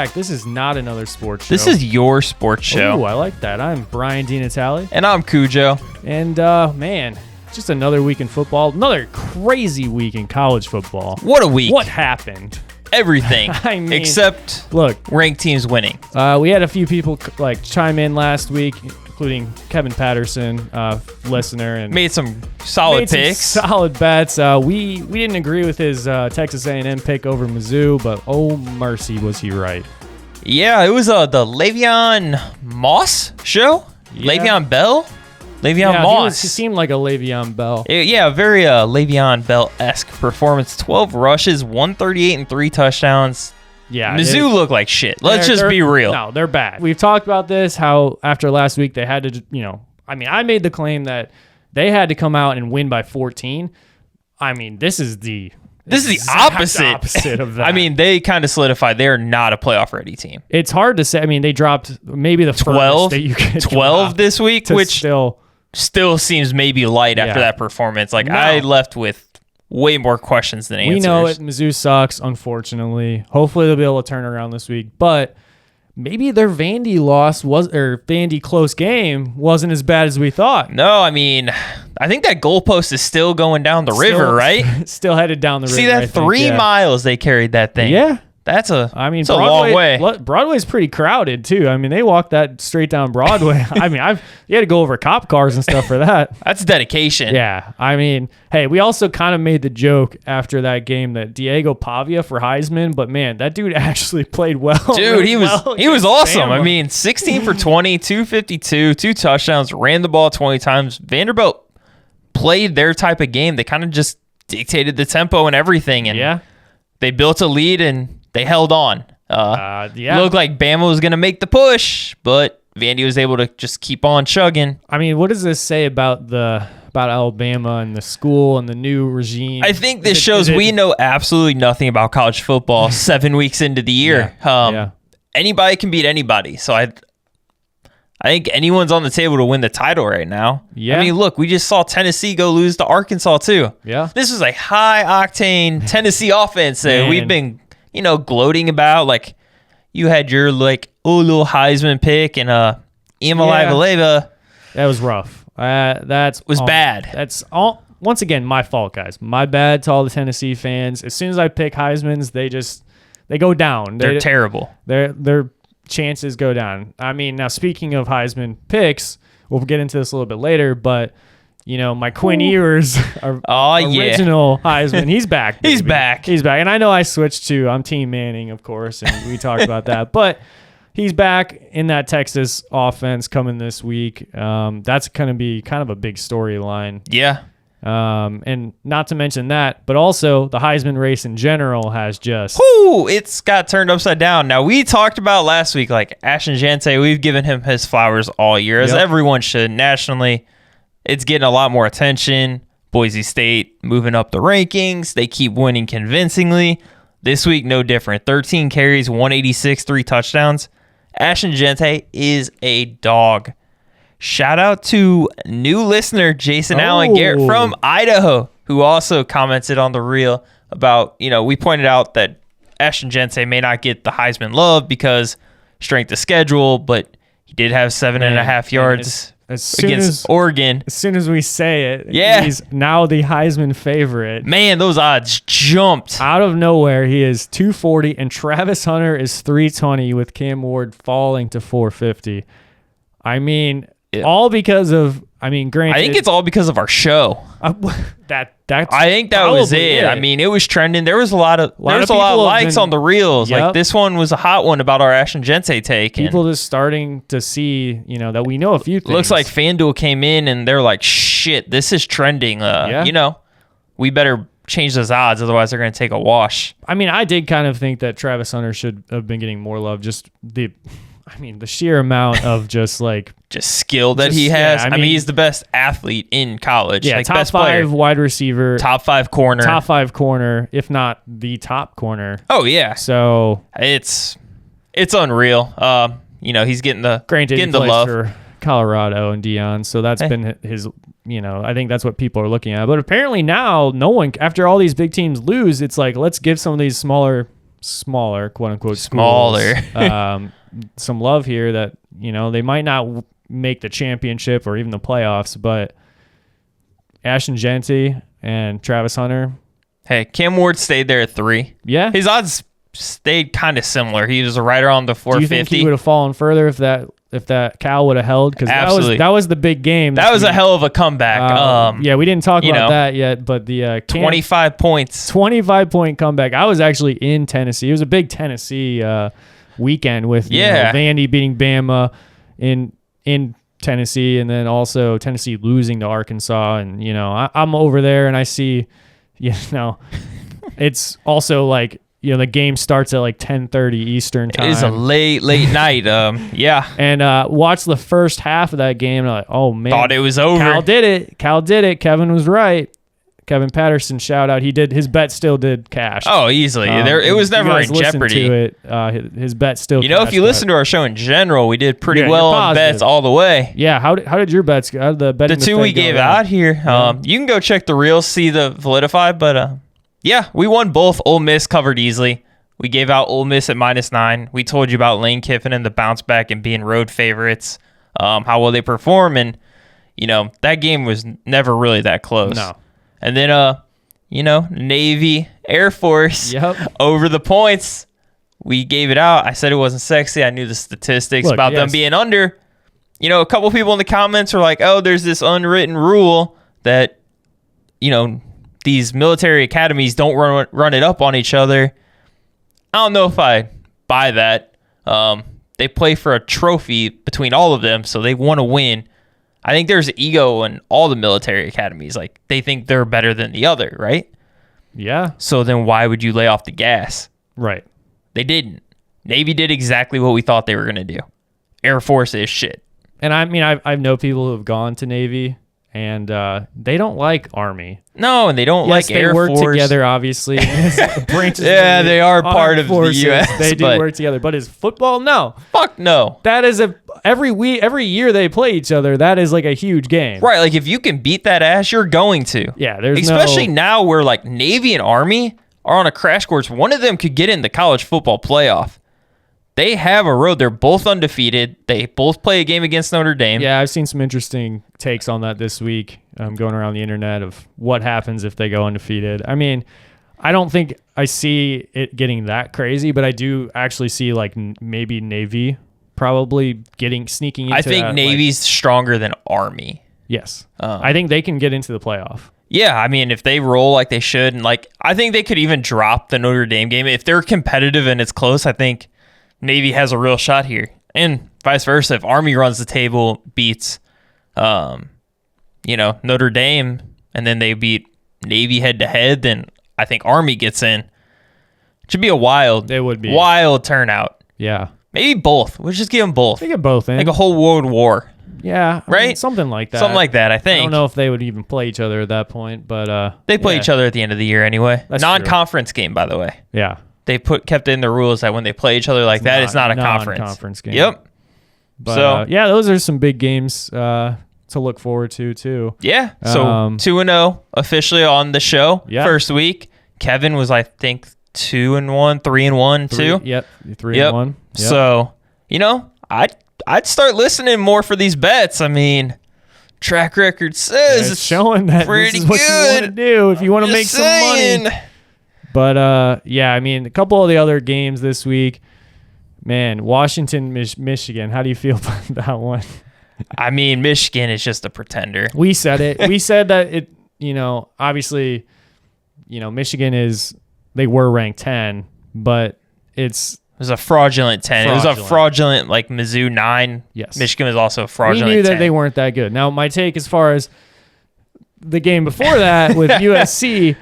back. This is not another sports show. This is your sports show. Ooh, I like that. I'm Brian DiNatale. And I'm Cujo. And, man, just another week in football. Another crazy week in college football. What a week. What happened? Everything. I mean, except look, ranked teams winning. We had a few people chime in last week, including Kevin Patterson, listener, and made some solid picks. Solid bets. We didn't agree with his Texas A&M pick over Mizzou, but oh mercy, was he right? Yeah, it was the Le'Veon Moss show. Yeah. Le'Veon Bell. Le'Veon Moss. He seemed like a Le'Veon Bell. Yeah, very Le'Veon Bell-esque performance. 12 rushes, 138 and 3 touchdowns. Yeah, Mizzou looked like shit. Let's just be real. No, they're bad. We've talked about this, how after last week they had to, I made the claim that they had to come out and win by 14. I mean, this is the opposite of that. I mean, they kind of solidified they're not a playoff-ready team. It's hard to say. I mean, they dropped maybe the 12 that you could 12 this week, which still seems maybe light after that performance. I left with way more questions than answers. We know it. Mizzou sucks, unfortunately. Hopefully they'll be able to turn around this week. But maybe their Vandy Vandy close game wasn't as bad as we thought. No, I mean, I think that goalpost is still going down the river, right? Still headed down the river. See that 3 miles they carried that thing. Yeah. That's a Broadway, long way. Broadway's pretty crowded too. I mean, they walked that straight down Broadway. I mean, you had to go over cop cars and stuff for that. That's dedication. Yeah. I mean, hey, we also kind of made the joke after that game that Diego Pavia for Heisman, but man, that dude actually played well. Dude, he was awesome. Bama. I mean, 16 for 20, 252, 2 touchdowns, ran the ball 20 times. Vanderbilt played their type of game. They kind of just dictated the tempo and everything, and they built a lead and they held on. It looked like Bama was going to make the push, but Vandy was able to just keep on chugging. I mean, what does this say about Alabama and the school and the new regime? I think this shows we know absolutely nothing about college football 7 weeks into the year. Anybody can beat anybody. So I think anyone's on the table to win the title right now. Yeah. I mean, look, we just saw Tennessee go lose to Arkansas too. Yeah. This was a high-octane Tennessee offense that we've been gloating about. Like, you had your little Heisman pick and Imali Valeva. That was rough. Was bad. That's all. Once again, my fault, guys. My bad to all the Tennessee fans. As soon as I pick Heisman's, they go down. They're terrible. Their chances go down. I mean, now speaking of Heisman picks, we'll get into this a little bit later, but my Quinn Ewers, original Heisman, he's back. He's back. And I know I switched I'm Team Manning, of course, and we talked about that. But he's back in that Texas offense coming this week. That's going to be kind of a big storyline. Yeah. And not to mention that, but also the Heisman race in general has just... it's got turned upside down. Now, we talked about last week, Ashton Gente, we've given him his flowers all year, as everyone should nationally. It's getting a lot more attention. Boise State moving up the rankings. They keep winning convincingly. This week, no different. 13 carries, 186, 3 touchdowns. Ashton Gente is a dog. Shout out to new listener Jason Allen Garrett from Idaho, who also commented on the reel about, we pointed out that Ashton Gente may not get the Heisman love because strength of schedule, but he did have 7.5 yards against Oregon. As soon as we say it, yeah, he's now the Heisman favorite. Man, those odds jumped. Out of nowhere, he is 240, and Travis Hunter is 320 with Cam Ward falling to 450. I mean, all because of, granted. I think it's all because of our show. I think that was it. I mean, it was trending. There was a lot of likes on the reels. Yep. Like, this one was a hot one about our Ashton Gente take. People just starting to see, that we know a few things. Looks like FanDuel came in and they're like, shit, this is trending. We better change those odds, otherwise they're going to take a wash. I did kind of think that Travis Hunter should have been getting more love. Just the sheer amount of just skill that he has. He's the best athlete in college. Yeah, top best 5 player. Wide receiver. Top 5 corner, if not the top corner. Oh, yeah. So it's unreal. He's getting the love for Colorado and Deion. So that's been his, I think that's what people are looking at. But apparently now, no one, after all these big teams lose, it's like, let's give some of these smaller smaller, quote unquote, smaller, some love here that, you know, they might not make the championship or even the playoffs, but Ashton Jeanty and Travis Hunter. Hey, Cam Ward stayed there at 3. Yeah. His odds stayed kind of similar. He was right around the 450. Do you think he would have fallen further if that Cal would have held? Because that was the big game. That was a hell of a comeback. Yeah, we didn't talk about that yet, but the 25 points. 25-point comeback. I was actually in Tennessee. It was a big Tennessee weekend with Vandy beating Bama in Tennessee, and then also Tennessee losing to Arkansas. And, you know, I'm over there and I see, you know, it's also like, you know, the game starts at like 10:30 Eastern time. It is a late night. Yeah. And watch the first half of that game. And I'm like, oh, man. Thought it was over. Cal did it. Kevin was right. Kevin Patterson, shout out. His bet still did cash. Oh, easily. It was never in jeopardy. To it, his bet still. You know, if you listen to our show in general, we did pretty well on bets all the way. Yeah. How did your bets go? The 2 we gave out here. You can go check the reels, see the Validify, but yeah, we won both. Ole Miss covered easily. We gave out Ole Miss at -9. We told you about Lane Kiffin and the bounce back and being road favorites, how well they perform, and you know that game was never really that close. No. And then, you know, Navy, Air Force, over the points. We gave it out. I said it wasn't sexy. I knew the statistics about them being under. You know, a couple people in the comments were like, oh, there's this unwritten rule that, you know, these military academies don't run it up on each other. I don't know if I buy that. They play for a trophy between all of them, so they want to win. I think there's ego in all the military academies. Like, they think they're better than the other, right? Yeah. So then why would you lay off the gas? Right. They didn't. Navy did exactly what we thought they were going to do. Air Force is shit. And I mean, I know people who have gone to Navy, and they don't like Army. No, and they don't like Air Force. They work together, obviously. Branches yeah, they are part of forces. The U.S. They do work together. But is football? No. Fuck no. That is every year they play each other, that is like a huge game. Right, like if you can beat that ass, you're going to. Yeah, especially now where like Navy and Army are on a crash course. One of them could get in the college football playoff. They have a road. They're both undefeated. They both play a game against Notre Dame. Yeah, I've seen some interesting takes on that this week going around the internet of what happens if they go undefeated. I mean, I don't think I see it getting that crazy, but I do actually see like maybe Navy probably sneaking into I think that, Navy's stronger than Army. Yes. I think they can get into the playoff. Yeah, I mean, if they roll like they should, and like I think they could even drop the Notre Dame game. If they're competitive and it's close, I think Navy has a real shot here. And vice versa. If Army runs the table, beats, you know, Notre Dame, and then they beat Navy head-to-head, then I think Army gets in. It should be a wild turnout. Yeah. Maybe both. We'll just give them both. They get both in. Like a whole world war. Yeah. Right? I mean, something like that. Something like that, I think. I don't know if they would even play each other at that point, but... they play each other at the end of the year anyway. That's non-conference game, by the way. Yeah. They kept in the rules that when they play each other like that, it's not a conference game. Yep. But, yeah, those are some big games to look forward to, too. Yeah. So 2-0 officially on the show. Yeah. First week. Kevin was, I think, 2-1, 3-1, too. Yep. 3-1. Yep. So, you know, I'd start listening more for these bets. I mean, track record says it's showing that this is what you want to do if you want to make some money. But, yeah, I mean, a couple of the other games this week, man, Washington, Michigan, how do you feel about that one? I mean, Michigan is just a pretender. We said it. We said that it, you know, obviously, you know, Michigan they were ranked 10, but it was a fraudulent 10. It was a fraudulent, like, Mizzou 9. Yes. Michigan was also a fraudulent 10. We knew that they weren't that good. Now, my take as far as the game before that with USC,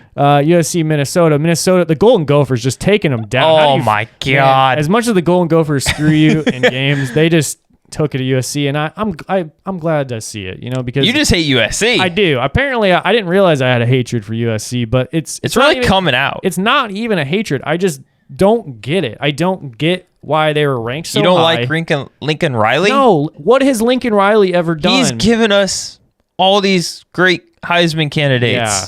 Minnesota, the Golden Gophers just taking them down. Oh, my God. Man, as much as the Golden Gophers screw you in games, they just took it to USC, and I'm glad to see it, you know, because you just hate USC. I do. Apparently, I didn't realize I had a hatred for USC, but it's really coming out. It's not even a hatred. I just don't get it. I don't get why they were ranked so high. You don't like Lincoln Riley? No. What has Lincoln Riley ever done? He's given us all these great Heisman candidates. Yeah.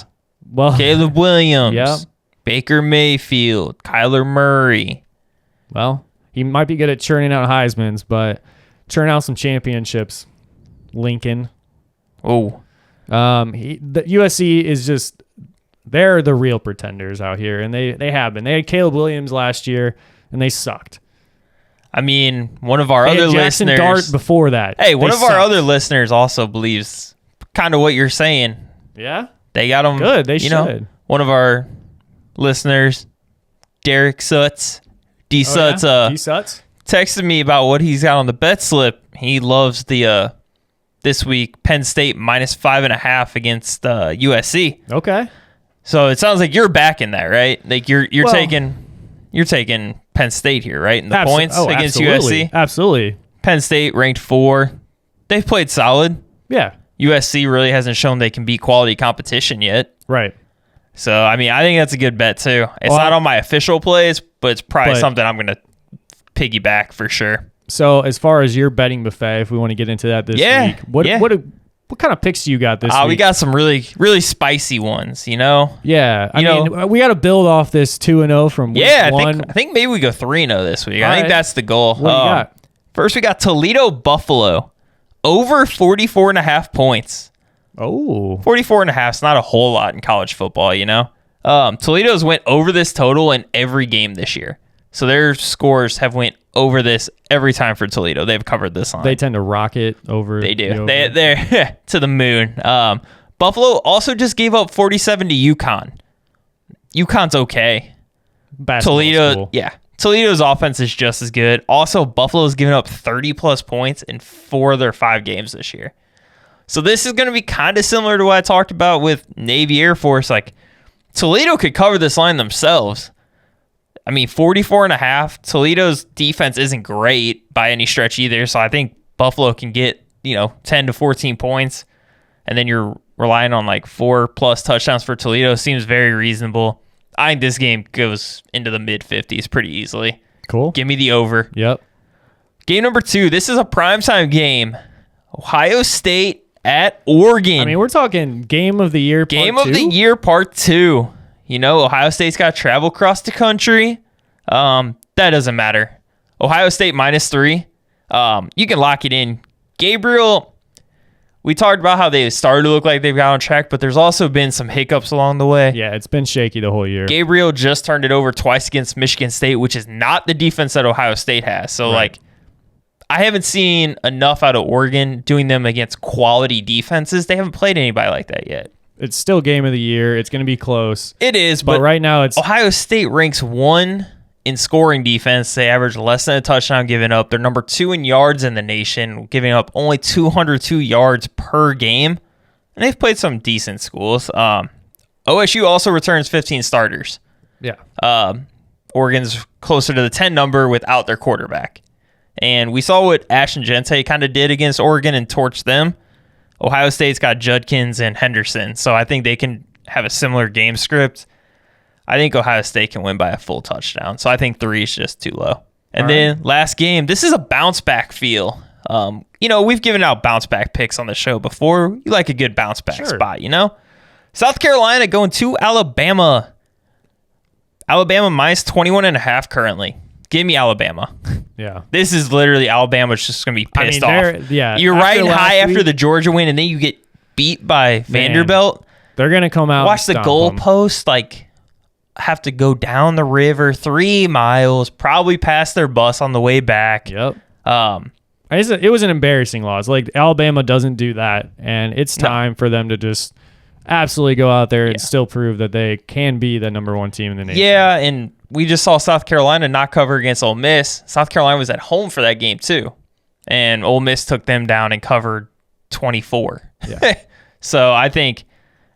Well, Caleb Williams. Yeah. Baker Mayfield, Kyler Murray. Well, he might be good at churning out Heismans, but churn out some championships. Lincoln. Oh. The USC is just, they're the real pretenders out here, and they have been. They had Caleb Williams last year, and they sucked. I mean, one of our other Jackson listeners. Dart before that. Hey, one of our other listeners also believes kind of what you're saying. Yeah? They got him. Good, they should. One of our listeners, Derek Sutz, D Sutz, D Sutz? texted me about what he's got on the bet slip. He loves the this week Penn State -5.5 against USC. Okay. So it sounds like you're backing that, right? Like you're taking Penn State here, right? In the points against absolutely. USC. Absolutely. Penn State ranked 4. They've played solid. Yeah. USC really hasn't shown they can beat quality competition yet. Right. So, I mean, I think that's a good bet, too. It's not on my official plays, but it's probably something I'm going to piggyback for sure. So, as far as your betting buffet, if we want to get into that this week, what kind of picks do you got this week? We got some really, really spicy ones, you know? Yeah. I mean, we got to build off this 2-0 from week one. I think maybe we go 3-0 this week. I think that's the goal. What do you got? First, we got Toledo-Buffalo. Over 44.5 points. Oh. 44.5 is not a whole lot in college football, you know? Toledo's went over this total in every game this year. So their scores have went over this every time for Toledo. They've covered this line. They tend to rocket over. They do. They're to the moon. Buffalo also just gave up 47 to UConn. UConn's okay. Basketball school. Yeah. Toledo's offense is just as good. Also, Buffalo's given up 30-plus points in 4 of their 5 games this year. So this is going to be kind of similar to what I talked about with Navy Air Force. Like, Toledo could cover this line themselves. I mean, 44.5. Toledo's defense isn't great by any stretch either, so I think Buffalo can get, 10 to 14 points, and then you're relying on, 4-plus touchdowns for Toledo. Seems very reasonable. I think this game goes into the mid-50s pretty easily. Cool. Give me the over. Yep. Game number 2. This is a primetime game. Ohio State at Oregon. I mean, we're talking game of the year Game of the year part 2. Ohio State's got to travel across the country. That doesn't matter. Ohio State -3. You can lock it in. Gabriel... We talked about how they started to look like they've got on track, but there's also been some hiccups along the way. Yeah, it's been shaky the whole year. Gabriel just turned it over twice against Michigan State, which is not the defense that Ohio State has. So, I haven't seen enough out of Oregon doing them against quality defenses. They haven't played anybody like that yet. It's still game of the year. It's going to be close. It is, but right now it's... Ohio State ranks 1 in scoring defense. They average less than a touchdown given up. They're number 2 in yards in the nation, giving up only 202 yards per game. And they've played some decent schools. OSU also returns 15 starters. Yeah. Oregon's closer to the 10 number without their quarterback. And we saw what Ashton Gente kind of did against Oregon and torched them. Ohio State's got Judkins and Henderson, so I think they can have a similar game script. I think Ohio State can win by a full touchdown. So I think 3 is just too low. And then last game, this is a bounce back feel. We've given out bounce back picks on the show before. You like a good bounce back spot, South Carolina going to Alabama. Alabama -21.5 currently. Give me Alabama. Yeah. This is literally Alabama's just going to be pissed off. Yeah. You're riding high after the Georgia win, and then you get beat by Vanderbilt. They're going to come out. Watch the goalpost, have to go down the river 3 miles, probably pass their bus on the way back. Yep. It was an embarrassing loss. Alabama doesn't do that, and it's time for them to just absolutely go out there and still prove that they can be the number 1 team in the nation. Yeah, and we just saw South Carolina not cover against Ole Miss. South Carolina was at home for that game too, and Ole Miss took them down and covered 24. Yeah. So I think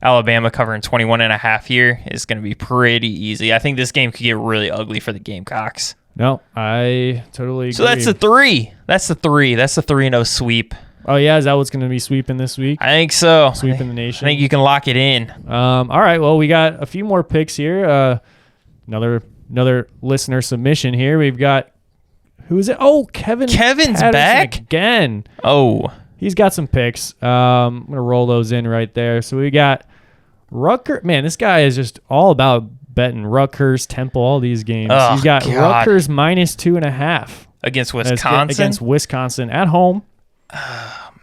Alabama covering 21.5 here is going to be pretty easy. I think this game could get really ugly for the Gamecocks. No, I totally agree. So that's the 3. That's the 3-0 sweep. Oh, yeah? Is that what's going to be sweeping this week? I think so. Sweeping the nation? I think you can lock it in. All right. Well, we got a few more picks here. Another listener submission here. We've got... Who is it? Oh, Kevin's Patterson back? Again. Oh. He's got some picks. I'm going to roll those in right there. So we got Rutgers. Man, this guy is just all about betting Rutgers, Temple, all these games. Oh, He's got God. Rutgers -2.5 against Wisconsin. Against Wisconsin at home.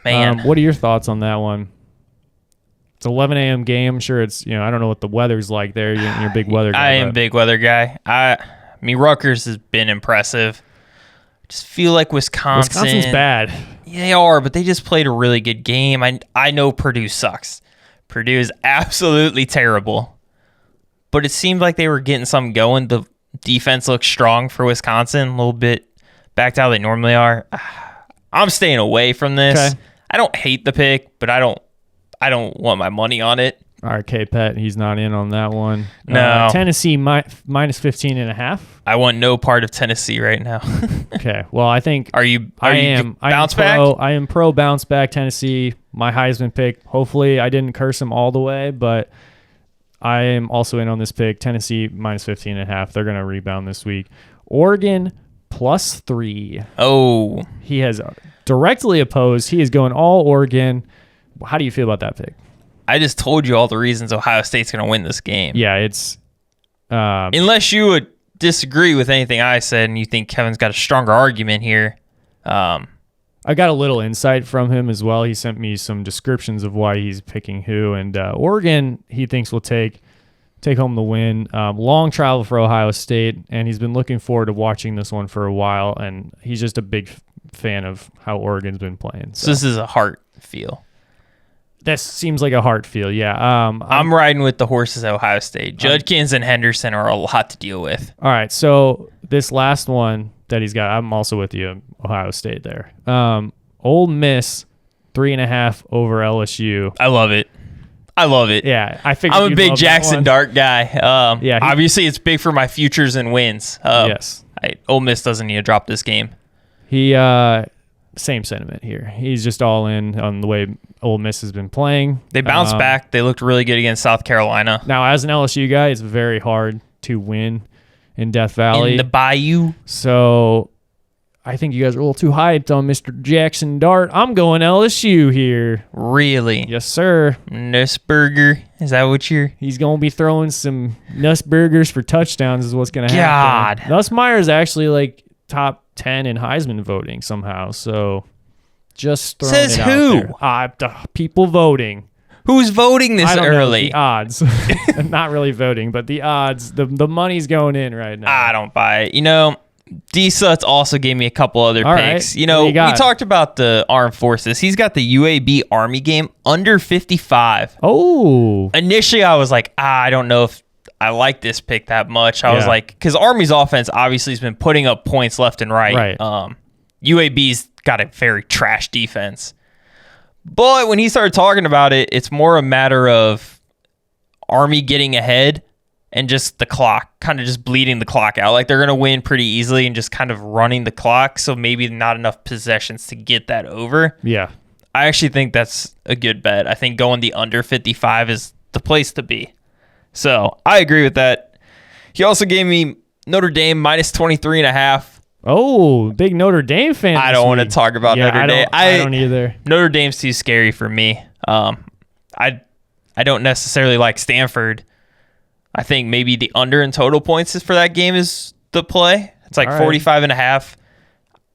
Man, what are your thoughts on that one? It's 11 a.m. game. I'm sure it's, I don't know what the weather's like there. You're a big weather guy. I am a big weather guy. I mean, Rutgers has been impressive. I just feel like Wisconsin's bad. Yeah, they are, but they just played a really good game. I know Purdue sucks. Purdue is absolutely terrible. But it seemed like they were getting something going. The defense looks strong for Wisconsin, a little bit back to how they normally are. I'm staying away from this. Okay. I don't hate the pick, but I don't want my money on it. All right, K-Pet, he's not in on that one. No. Tennessee -15.5. I want no part of Tennessee right now. Okay, well, I think Are you bounce back? I am pro bounce back Tennessee. My Heisman pick. Hopefully, I didn't curse him all the way, but I am also in on this pick. Tennessee -15.5. They're going to rebound this week. Oregon +3. Oh. He has directly opposed. He is going all Oregon. How do you feel about that pick? I just told you all the reasons Ohio State's going to win this game. Yeah, it's... Unless you would disagree with anything I said and you think Kevin's got a stronger argument here. I got a little insight from him as well. He sent me some descriptions of why he's picking who. And Oregon, he thinks, will take home the win. Long travel for Ohio State, and he's been looking forward to watching this one for a while. And he's just a big fan of how Oregon's been playing. So this is a heart feel. This seems like a heart feel, yeah. I'm riding with the horses at Ohio State. Judkins and Henderson are a lot to deal with. All right, so this last one that he's got, I'm also with you, Ohio State there. Ole Miss, 3.5 over LSU. I love it. Yeah, I figured I'm a big Jackson Dart guy. Yeah, obviously it's big for my futures and wins. Yes. Ole Miss doesn't need to drop this game. He same sentiment here. He's just all in on the way Ole Miss has been playing. They bounced back. They looked really good against South Carolina. Now, as an LSU guy, it's very hard to win in Death Valley. In the Bayou. So I think you guys are a little too hyped on Mr. Jackson Dart. I'm going LSU here. Really? Yes, sir. Nussburger. Is that what you're... He's going to be throwing some Nussburgers for touchdowns is what's going to happen. God. Nussmeier's actually like top 10 in Heisman voting somehow. So just throwing Says it who? out there. People voting. Who's voting this I don't early? know, the odds. Not really voting, but the odds. The money's going in right now. I don't buy it. D-Suts also gave me a couple other picks. Right. We talked about the armed forces. He's got the UAB Army game under 55. Oh. Initially, I was like, I don't know if I like this pick that much. I was like, because Army's offense obviously has been putting up points left and right. UAB's got a very trash defense. But when he started talking about it, it's more a matter of Army getting ahead and just the clock, kind of just bleeding the clock out. Like they're going to win pretty easily and just kind of running the clock. So maybe not enough possessions to get that over. Yeah. I actually think that's a good bet. I think going the under 55 is the place to be. So I agree with that. He also gave me Notre Dame -23.5. Oh, big Notre Dame fan. I don't want to talk about Notre Dame. I don't either. Notre Dame's too scary for me. I don't necessarily like Stanford. I think maybe the under in total points is for that game is the play. It's like 45.5.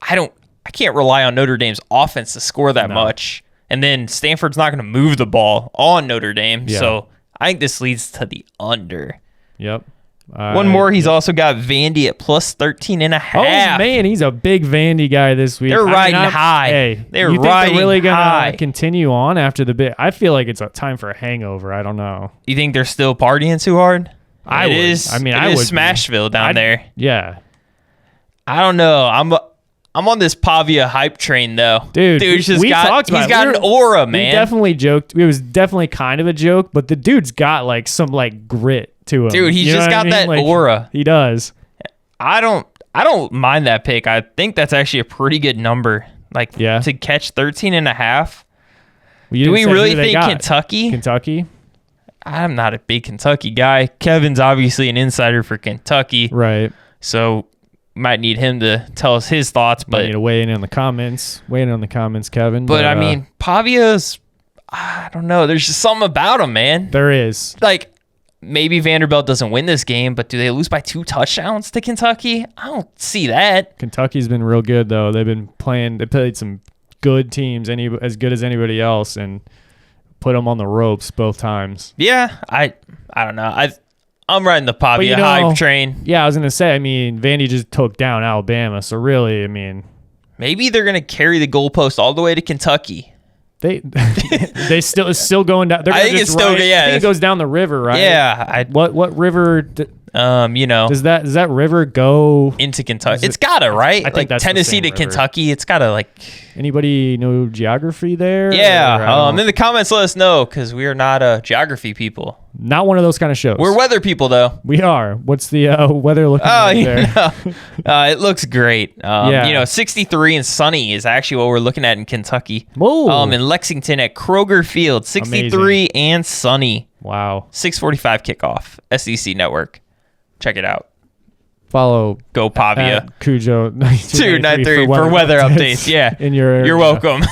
I can't rely on Notre Dame's offense to score that much. And then Stanford's not going to move the ball on Notre Dame. Yeah. So I think this leads to the under. Yep. One more. He's also got Vandy at +13.5. Oh, man. He's a big Vandy guy this week. They're riding high. Hey, they're you think riding they're really going high. to continue on after the bit? I feel like it's a time for a hangover. I don't know. You think they're still partying too hard? I would. It is Smashville down there. Yeah. I don't know. I'm on this Pavia hype train though. Dude's just got an aura, man. We definitely joked. It was definitely kind of a joke, but the dude's got like some like grit to him. Dude, he's just got that aura. He does. I don't mind that pick. I think that's actually a pretty good number. Like to catch 13.5. Do we really think Kentucky? Kentucky? I'm not a big Kentucky guy. Kevin's obviously an insider for Kentucky. Right. So might need him to tell us his thoughts. But might need to weigh in on the comments. Weigh in on the comments, Kevin. But I mean, Pavia's, I don't know. There's just something about him, man. There is. Like, maybe Vanderbilt doesn't win this game, but do they lose by 2 touchdowns to Kentucky? I don't see that. Kentucky's been real good, though. They played some good teams, as good as anybody else, and put them on the ropes both times. Yeah, I don't know. I'm riding the Pavia hype train. Yeah, I was going to say, I mean, Vandy just took down Alabama, so really, I mean... Maybe they're going to carry the goalpost all the way to Kentucky. It's still going down. I think it's still, yeah. I think it goes down the river, right? Yeah. What river... does that river go into Kentucky? It's gotta, right? I think that's Tennessee to Kentucky. It's gotta like. Anybody know geography there? Yeah. In the comments, let us know because we are not geography people. Not one of those kind of shows. We're weather people, though. We are. What's the weather looking like there? It looks great. 63 and sunny is actually what we're looking at in Kentucky. Whoa. In Lexington at Kroger Field, 63 Amazing. And sunny. Wow. 6:45 kickoff. SEC Network. Check it out. Follow Go Pavia. Cujo 293 for weather updates. Yeah. In your area. You're welcome.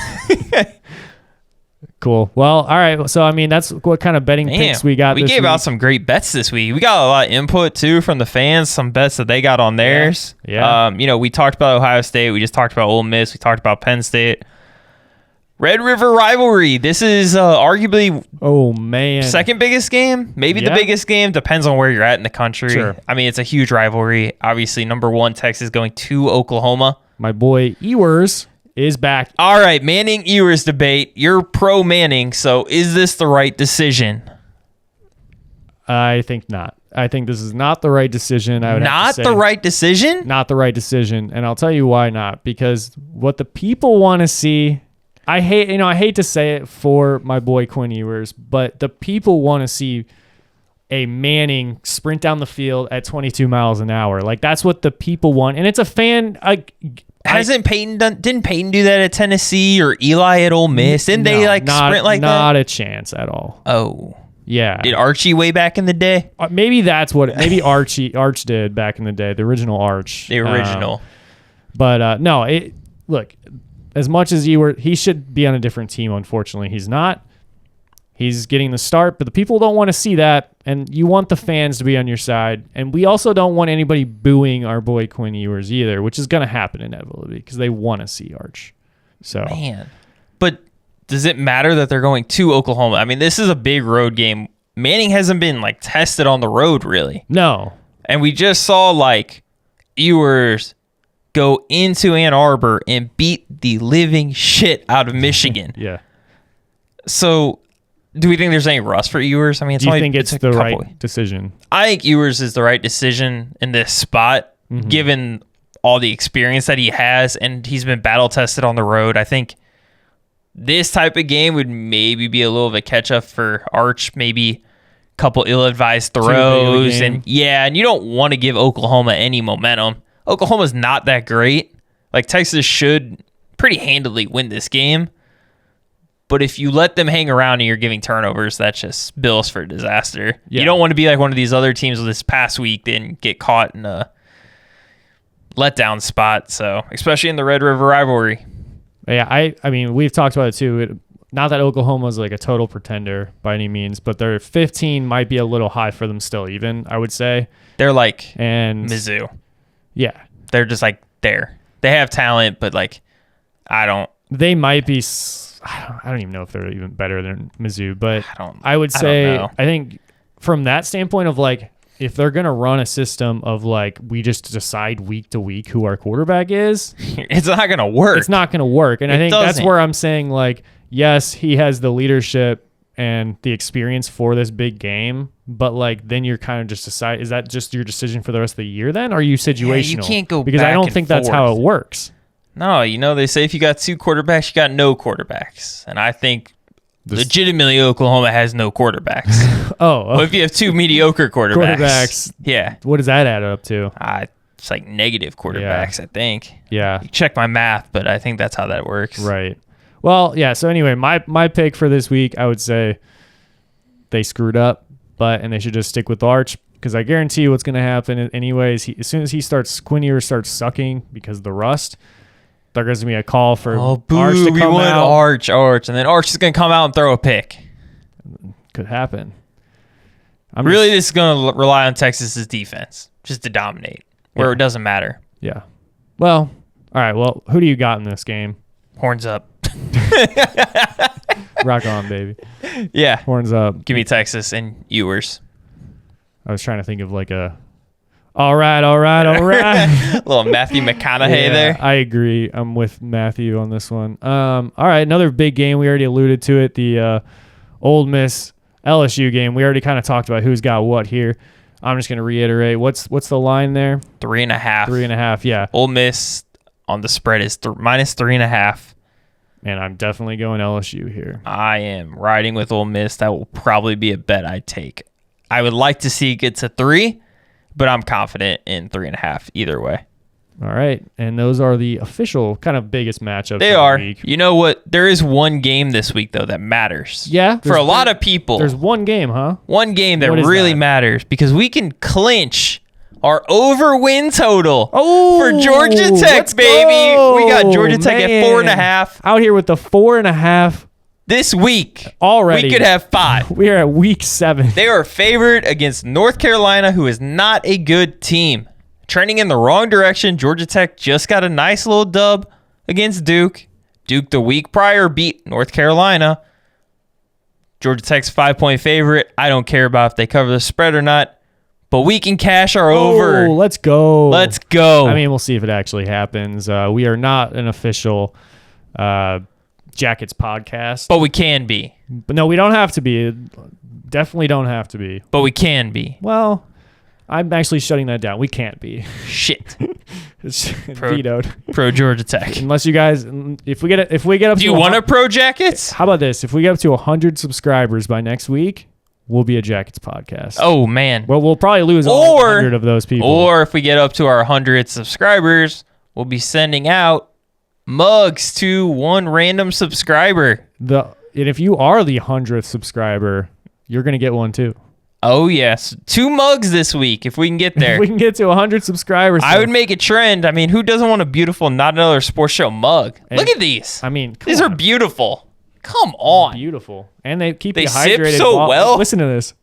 Cool. Well, all right. So, I mean, that's what kind of betting picks we got. We gave out some great bets this week. We got a lot of input, too, from the fans, some bets that they got on theirs. Yeah. We talked about Ohio State. We just talked about Ole Miss. We talked about Penn State. Red River rivalry. This is arguably second biggest game, maybe the biggest game. Depends on where you're at in the country. Sure. I mean, it's a huge rivalry. Obviously, number 1, Texas going to Oklahoma. My boy Ewers is back. All right, Manning-Ewers debate. You're pro Manning, so is this the right decision? I think not. I think this is not the right decision. Not the right decision? Not the right decision, and I'll tell you why not. Because what the people want to see... I hate to say it for my boy Quinn Ewers, but the people want to see a Manning sprint down the field at 22 miles an hour. Like, that's what the people want. And it's a fan. Didn't Peyton do that at Tennessee or Eli at Ole Miss? Didn't they sprint like that? Not a chance at all. Oh. Yeah. Did Archie way back in the day? Maybe Arch did back in the day, the original Arch. The original. Look, as much as he should be on a different team, unfortunately, he's not. He's getting the start, but the people don't want to see that, and you want the fans to be on your side. And we also don't want anybody booing our boy Quinn Ewers either, which is going to happen inevitably because they want to see Arch. So, man, but does it matter that they're going to Oklahoma? I mean, this is a big road game. Manning hasn't been tested on the road really. No, and we just saw Ewers go into Ann Arbor and beat the living shit out of Michigan. Yeah. So, do we think there's any rust for Ewers? I mean, do you think it's the right decision? I think Ewers is the right decision in this spot, given all the experience that he has, and he's been battle tested on the road. I think this type of game would maybe be a little bit catch up for Arch, maybe a couple ill-advised throws, and you don't want to give Oklahoma any momentum. Oklahoma's not that great. Texas should pretty handily win this game. But if you let them hang around and you're giving turnovers, that just bills for disaster. Yeah. You don't want to be like one of these other teams this past week and get caught in a letdown spot. So, especially in the Red River rivalry. Yeah, I mean, we've talked about it too. Not that Oklahoma's a total pretender by any means, but their 15 might be a little high for them still, even, I would say. They're Mizzou. Yeah. They're just there. They have talent, but I don't. They might be. I don't even know if they're even better than Mizzou, but I would say I think from that standpoint of if they're gonna run a system of we just decide week to week who our quarterback is, it's not gonna work. It's not gonna work, and I think that's where I'm saying yes, he has the leadership and the experience for this big game, but then you're kind of just decide, is that just your decision for the rest of the year then? Or are you situational? Yeah, you can't go because back I don't think that's how it works. No, they say if you got 2 quarterbacks, you got no quarterbacks. And I think legitimately Oklahoma has no quarterbacks. But if you have 2 mediocre quarterbacks. Yeah. What does that add up to? It's negative quarterbacks, I think. Yeah. You check my math, but I think that's how that works. Right. Well, yeah, so anyway, my pick for this week, I would say they screwed up, and they should just stick with Arch, because I guarantee you what's going to happen anyways. As soon as Quinn Ewers starts sucking because of the rust, there's going to be a call for Arch to come out. Arch, and then Arch is going to come out and throw a pick. Could happen. This is going to rely on Texas's defense just to dominate, where it doesn't matter. Yeah. Well, all right. Well, who do you got in this game? Horns up. Rock on, baby. Yeah. Horns up. Give me Texas and Ewers. I was trying to think of like a, all right. A little Matthew McConaughey there. I agree. I'm with Matthew on this one. All right. Another big game. We already alluded to it. The Ole Miss LSU game. We already kind of talked about who's got what here. I'm just going to reiterate. What's the line there? 3.5. 3.5. Yeah. Ole Miss on the spread is minus 3.5. And I'm definitely going LSU here. I am riding with Ole Miss. That will probably be a bet I take. I would like to see it get to 3, but I'm confident in 3.5 either way. All right. And those are the official kind of biggest matchups. They are. Week. You know what? There is one game this week, though, that matters. Yeah. For a lot of people. There's one game, huh? One game that really matters because we can clinch our over win total for Georgia Tech, baby. Go. We got Georgia Tech at 4.5. Out here with the 4.5. This week, already we could have 5. We are at week 7. They are favored against North Carolina, who is not a good team. Trending in the wrong direction. Georgia Tech just got a nice little dub against Duke. Duke the week prior beat North Carolina. Georgia Tech's 5-point favorite. I don't care about if they cover the spread or not, but we can cash our over. Let's go. Let's go. I mean, we'll see if it actually happens. We are not an official Jackets podcast. But we can be. But no, we don't have to be. Definitely don't have to be. But we can be. Well, I'm actually shutting that down. We can't be. Shit. It's vetoed. Pro Georgia Tech. Unless you guys, if we get up, do you want a pro Jackets? How about this? If we get up to 100 subscribers by next week, we'll be a Jackets podcast. Oh man. Well, we'll probably lose all 100 of those people. Or if we get up to our 100 subscribers, we'll be sending out mugs to one random subscriber. And if you are the 100th subscriber, you're gonna get one too. Oh, yes. 2 mugs this week if we can get there. If we can get to 100 subscribers. I would make a trend. I mean, who doesn't want a beautiful Not Another Sports Show mug? Look at these. I mean, these are beautiful. Come on. Beautiful. And they keep you hydrated. They sip so well. Listen to this.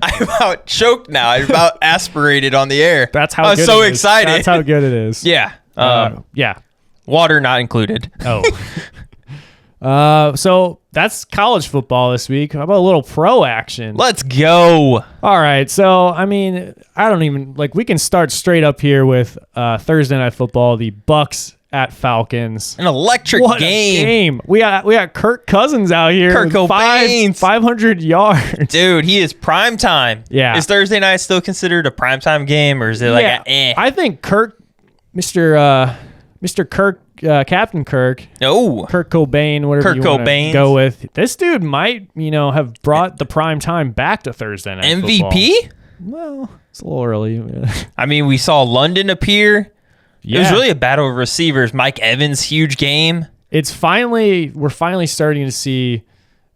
I about choked now. I about aspirated on the air. That's how I was so excited. That's how good it is. Yeah. Yeah. Water not included. Oh. So that's college football this week. How about a little pro action? Let's go. All right. So, I mean, I don't even we can start straight up here with Thursday Night Football, the Bucks at Falcons. An electric what a game. We got Kirk Cousins out here. Kirk Cobain. 500 yards. Dude, he is prime time. Yeah. Is Thursday night still considered a prime time game, or is it I think Kirk, Mr. Kirk, Captain Kirk. No. Kirk Cobain, whatever Kirk you want to go with. This dude might, have brought the prime time back to Thursday Night MVP? Football. Well, it's a little early. I mean, we saw London appear. Yeah. It was really a battle of receivers. Mike Evans, huge game. We're finally starting to see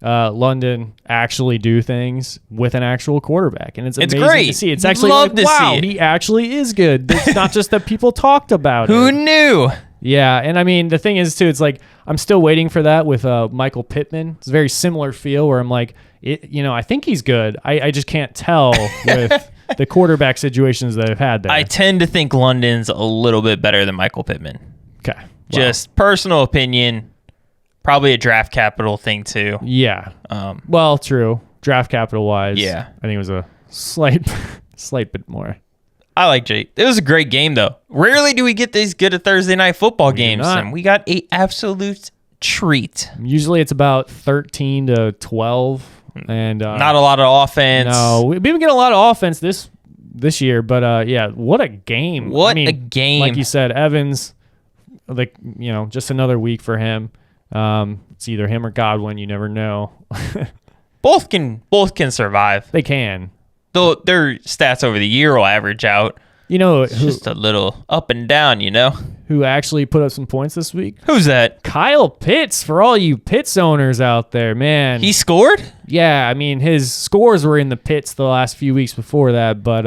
London actually do things with an actual quarterback, and it's amazing great to see. It's actually wow, he actually is good. It's not just that people talked about Who knew? Yeah, and I mean the thing is too, it's I'm still waiting for that with Michael Pittman. It's a very similar feel where I'm I think he's good. I just can't tell with the quarterback situations that I've had there. I tend to think London's a little bit better than Michael Pittman. Okay. Just personal opinion. Probably a draft capital thing too. Yeah. Well, true. Draft capital wise. Yeah. I think it was a slight bit more. I like Jake. It was a great game though. Rarely do we get these good at Thursday night football games, and we got an absolute treat. Usually it's about 13 to 12. And not a lot of offense. No, we've been getting a lot of offense this year, but yeah, what a game! A game! Like you said, Evans, just another week for him. It's either him or Godwin. You never know. Both can survive. They can. Though their stats over the year will average out. It's just a little up and down, Who actually put up some points this week? Who's that? Kyle Pitts, for all you Pitts owners out there, man. He scored? Yeah, I mean, his scores were in the pits the last few weeks before that, but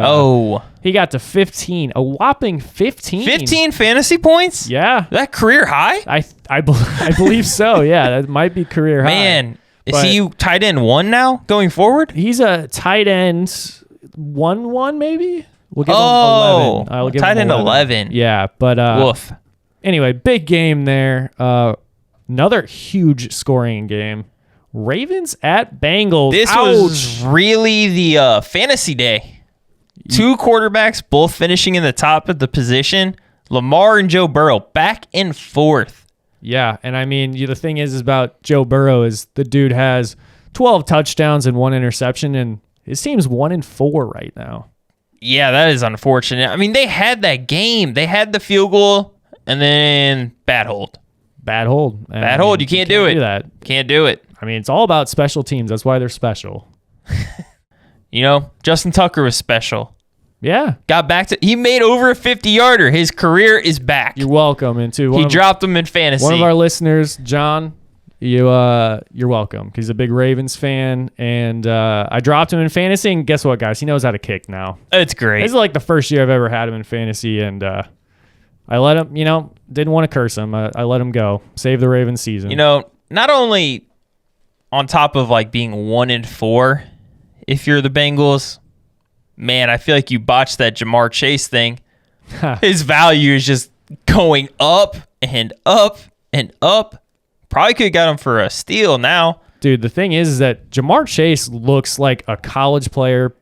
he got to 15, a whopping 15. 15 fantasy points? Yeah. That career high? I believe so, yeah. That might be career high. Man, Is he tight end 1 now going forward? He's a tight end 1-1 maybe. We'll give him 11. I'll give tight him end 11. Yeah, but woof. Anyway, big game there. Another huge scoring game. Ravens at Bengals. This was really the fantasy day. 2 quarterbacks both finishing in the top of the position. Lamar and Joe Burrow back and forth. Yeah, and I mean, the thing is about Joe Burrow is the dude has 12 touchdowns and 1 interception, and his team's 1-4 right now. Yeah, that is unfortunate. I mean, they had that game. They had the field goal, and then bad hold. Bad hold. Bad hold. You can't do it. Can't do it. I mean, it's all about special teams. That's why they're special. Justin Tucker was special. Yeah. Got back to... He made over a 50-yarder. His career is back. You're welcome. And too, he dropped him in fantasy. One of our listeners, John, you're welcome. Because he's a big Ravens fan. And I dropped him in fantasy. And guess what, guys? He knows how to kick now. It's great. This is like the first year I've ever had him in fantasy. And I let him, didn't want to curse him. I let him go. Save the Ravens season. Not only on top of like being 1-4, if you're the Bengals... Man, I feel like you botched that Jamar Chase thing. His value is just going up and up and up. Probably could have got him for a steal now. Dude, the thing is that Jamar Chase looks like a college player,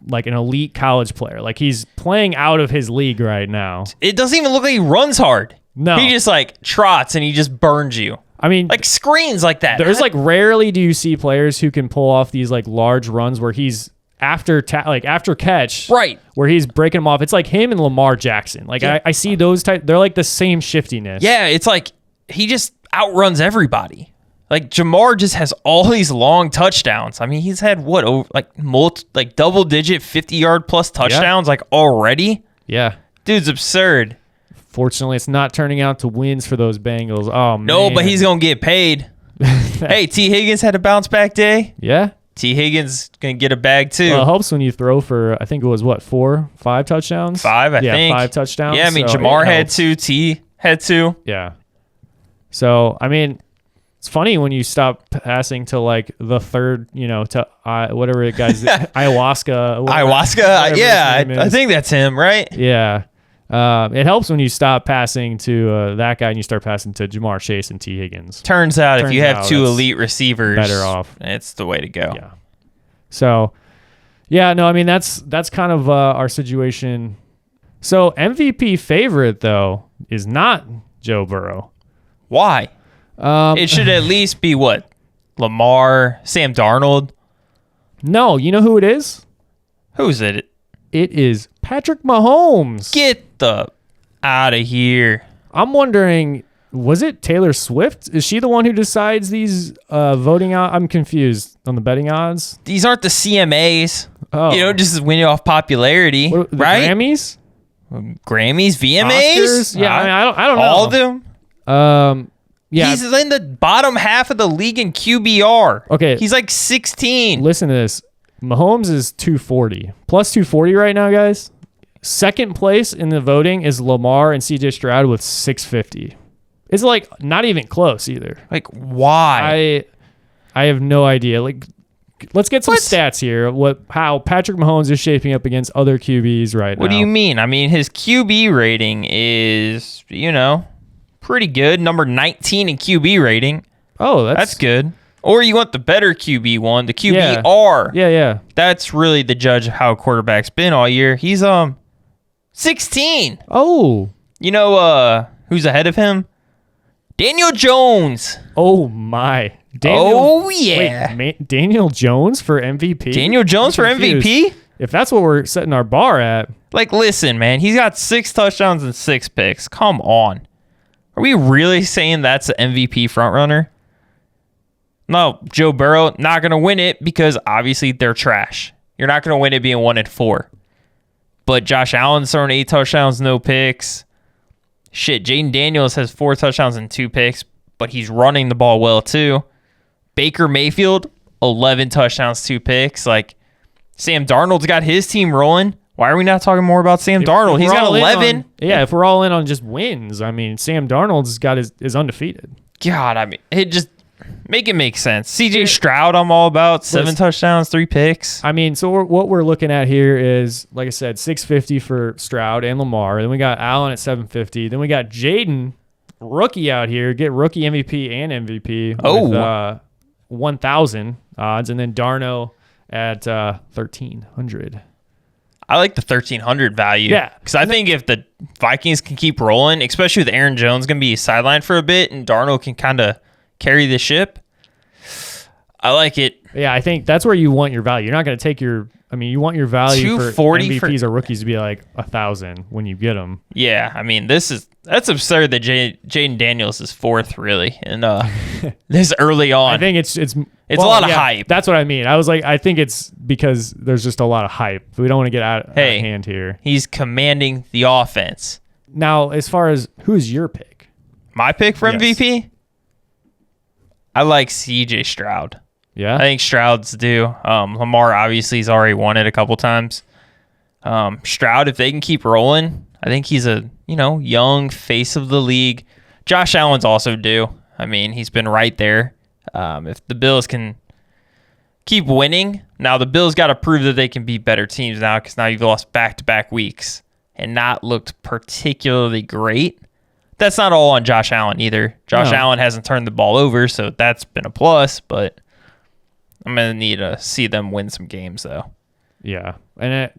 like an elite college player. Like he's playing out of his league right now. It doesn't even look like he runs hard. No. He just like trots and he just burns you. I mean, like screens like that. There's like rarely do you see players who can pull off these like large runs where he's after catch, right, where he's breaking them off. It's like him and Lamar Jackson. Like I see those type. They're like the same shiftiness. Yeah, it's like he just outruns everybody. Like Jamar just has all these long touchdowns. I mean, he's had double digit 50-yard plus touchdowns already. Yeah, dude's absurd. Fortunately, it's not turning out to wins for those Bengals. Oh man. No, but he's gonna get paid. Hey, T. Higgins had a bounce back day. Yeah. T. Higgins going to get a bag, too. Well, it helps when you throw for, I think it was, 5 touchdowns? 5, I think. 5 touchdowns. Yeah, I mean, Jamar had 2, T had 2. Yeah. So, I mean, it's funny when you stop passing to, like, the third, to whatever it guy's, ayahuasca. Ayahuasca? Yeah, I think that's him, right? Yeah. It helps when you stop passing to that guy and you start passing to Jamar Chase and T. Higgins. Turns out if you have 2 elite receivers, better off. It's the way to go. Yeah. So, yeah, no, I mean that's kind of our situation. So MVP favorite though is not Joe Burrow. Why? It should at least be what? Lamar, Sam Darnold. No, you know who it is? Who's it? It is Patrick Mahomes. Get the out of here. I'm wondering, was it Taylor Swift? Is she the one who decides these voting odds? I'm confused on the betting odds. These aren't the CMAs. Oh. Just winning off popularity, the right? Grammys? Grammys, VMAs? Oscars? Yeah, I don't know. All of them? Yeah. He's in the bottom half of the league in QBR. Okay. He's like 16. Listen to this. Mahomes is 240. Plus 240 right now, guys. Second place in the voting is Lamar and CJ Stroud with 650. It's like not even close either. Like why? I have no idea. Like let's get some stats here. How Patrick Mahomes is shaping up against other QBs right now. What do you mean? I mean his QB rating is, pretty good. Number 19 in QB rating. Oh, that's good. Or you want the better QB one, the QBR. Yeah. That's really the judge of how a quarterback's been all year. He's 16. Oh. Who's ahead of him? Daniel Jones. Oh my. Daniel Jones for MVP? Daniel Jones for MVP? If that's what we're setting our bar at. Like, listen, man, he's got 6 touchdowns and 6 picks. Come on. Are we really saying that's the MVP frontrunner? No, Joe Burrow, not going to win it because obviously they're trash. You're not going to win it being 1-4. But Josh Allen's throwing 8 touchdowns, no picks. Shit, Jaden Daniels has 4 touchdowns and 2 picks, but he's running the ball well too. Baker Mayfield, 11 touchdowns, 2 picks. Like, Sam Darnold's got his team rolling. Why are we not talking more about Sam Darnold? He's got 11. If we're all in on just wins, I mean, Sam Darnold's got is undefeated. God, I mean, it just Make it make sense. CJ Stroud, I'm all about 7 touchdowns, 3 picks. I mean, so what we're looking at here is, like I said, 650 for Stroud and Lamar. Then we got Allen at 750. Then we got Jaden, rookie out here, get rookie MVP and MVP with 1,000 odds, and then Darno at 1,300. I like the 1,300 value. Yeah, because I think if the Vikings can keep rolling, especially with Aaron Jones going to be sidelined for a bit, and Darno can kind of carry the ship, I like it. Yeah, I think that's where you want your value. You're not going to take your. I mean, you want your value for MVPs or rookies to be like 1,000 when you get them. Yeah, I mean, that's absurd that Jaden Daniels is 4th really, and this early on. I think it's a lot of hype. That's what I mean. I was like, I think it's because there's just a lot of hype. We don't want to get out of hand here. He's commanding the offense. Now, as far as who's your pick? My pick for MVP? I like CJ Stroud. Yeah, I think Stroud's due. Lamar obviously has already won it a couple times. Stroud, if they can keep rolling, I think he's a young face of the league. Josh Allen's also due. I mean, he's been right there. If the Bills can keep winning, now the Bills got to prove that they can beat better teams now, because now you've lost back-to-back weeks and not looked particularly great. That's not all on Josh Allen either. Josh Allen hasn't turned the ball over, so that's been a plus, but I'm going to need to see them win some games, though. Yeah. And,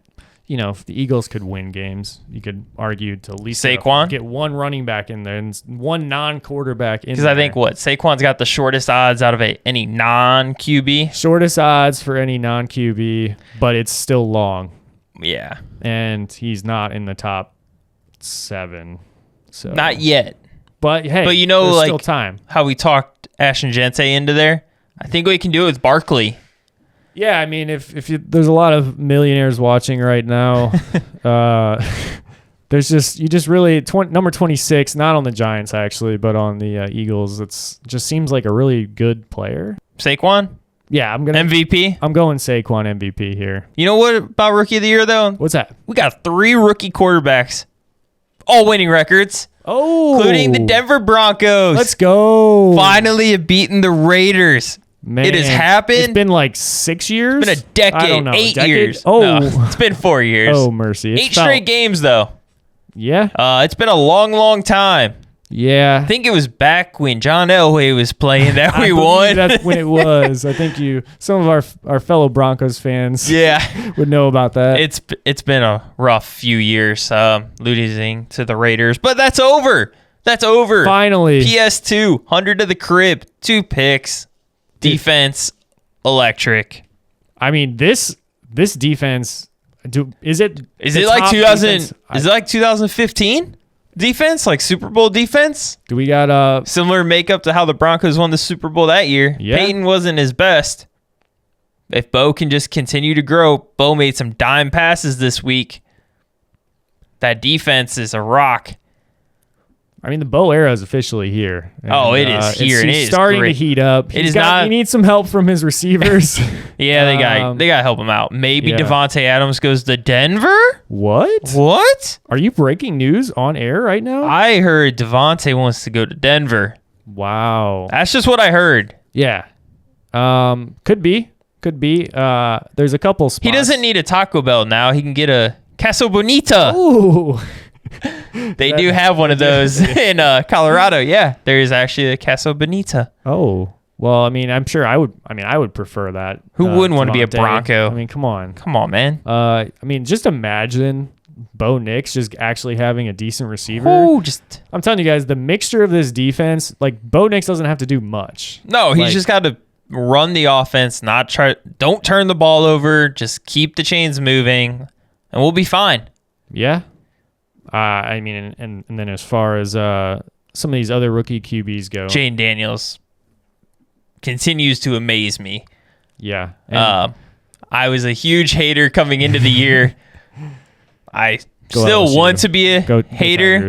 if the Eagles could win games, you could argue to at least Saquon? Get one running back in there and one non-quarterback in there. Because I think, Saquon's got the shortest odds out of any non-QB. Shortest odds for any non-QB, but it's still long. Yeah. And he's not in the top 7. So not yet. But, hey, there's still time. How we talked Ashton Gente into there? I think we can do it with Barkley. Yeah, I mean, if there's a lot of millionaires watching right now, there's just really number 26, not on the Giants actually, but on the Eagles. It's just seems like a really good player. Saquon? Yeah, MVP. I'm going Saquon MVP here. You know what about Rookie of the Year though? What's that? We got 3 rookie quarterbacks, all winning records. Oh, including the Denver Broncos. Let's go! Finally have beaten the Raiders. Man, it has happened. It's been like 6 years. It's been a decade. I don't know, 8 years. Oh, no, it's been 4 years. Oh mercy! 8 straight games though. Yeah. It's been a long time. Yeah. I think it was back when John Elway was playing that we won. That's when it was. I think some of our fellow Broncos fans would know about that. It's been a rough few years losing to the Raiders, but that's over. That's over. Finally. PS2, 100 to the crib, 2 picks, defense, electric. I mean, this defense, is it like 2000? Is it like 2015? Defense, like Super Bowl defense? Do we got similar makeup to how the Broncos won the Super Bowl that year? Yeah. Peyton wasn't his best. If Bo can just continue to grow, Bo made some dime passes this week. That defense is a rock. I mean, the Bo era is officially here. And, it is here. He's starting to heat up. He needs some help from his receivers. Yeah, they got to help him out. Maybe Devontae Adams goes to Denver? What? Are you breaking news on air right now? I heard Devontae wants to go to Denver. Wow. That's just what I heard. Yeah. Could be. There's a couple spots. He doesn't need a Taco Bell now. He can get a Casa Bonita. Ooh. They do have one of those in Colorado. Yeah, there is actually a Casa Bonita. Oh, well, I mean, I'm sure I would prefer that. Who wouldn't want to be a Bronco? I mean, come on, man. I mean, just imagine Bo Nix just actually having a decent receiver. I'm telling you guys, the mixture of this defense, like Bo Nix doesn't have to do much. No, he's just got to run the offense, don't turn the ball over, just keep the chains moving, and we'll be fine. Yeah. I mean, and then as far as some of these other rookie QBs go, Jane Daniels continues to amaze me. Yeah. I was a huge hater coming into the year. I still want to be a hater,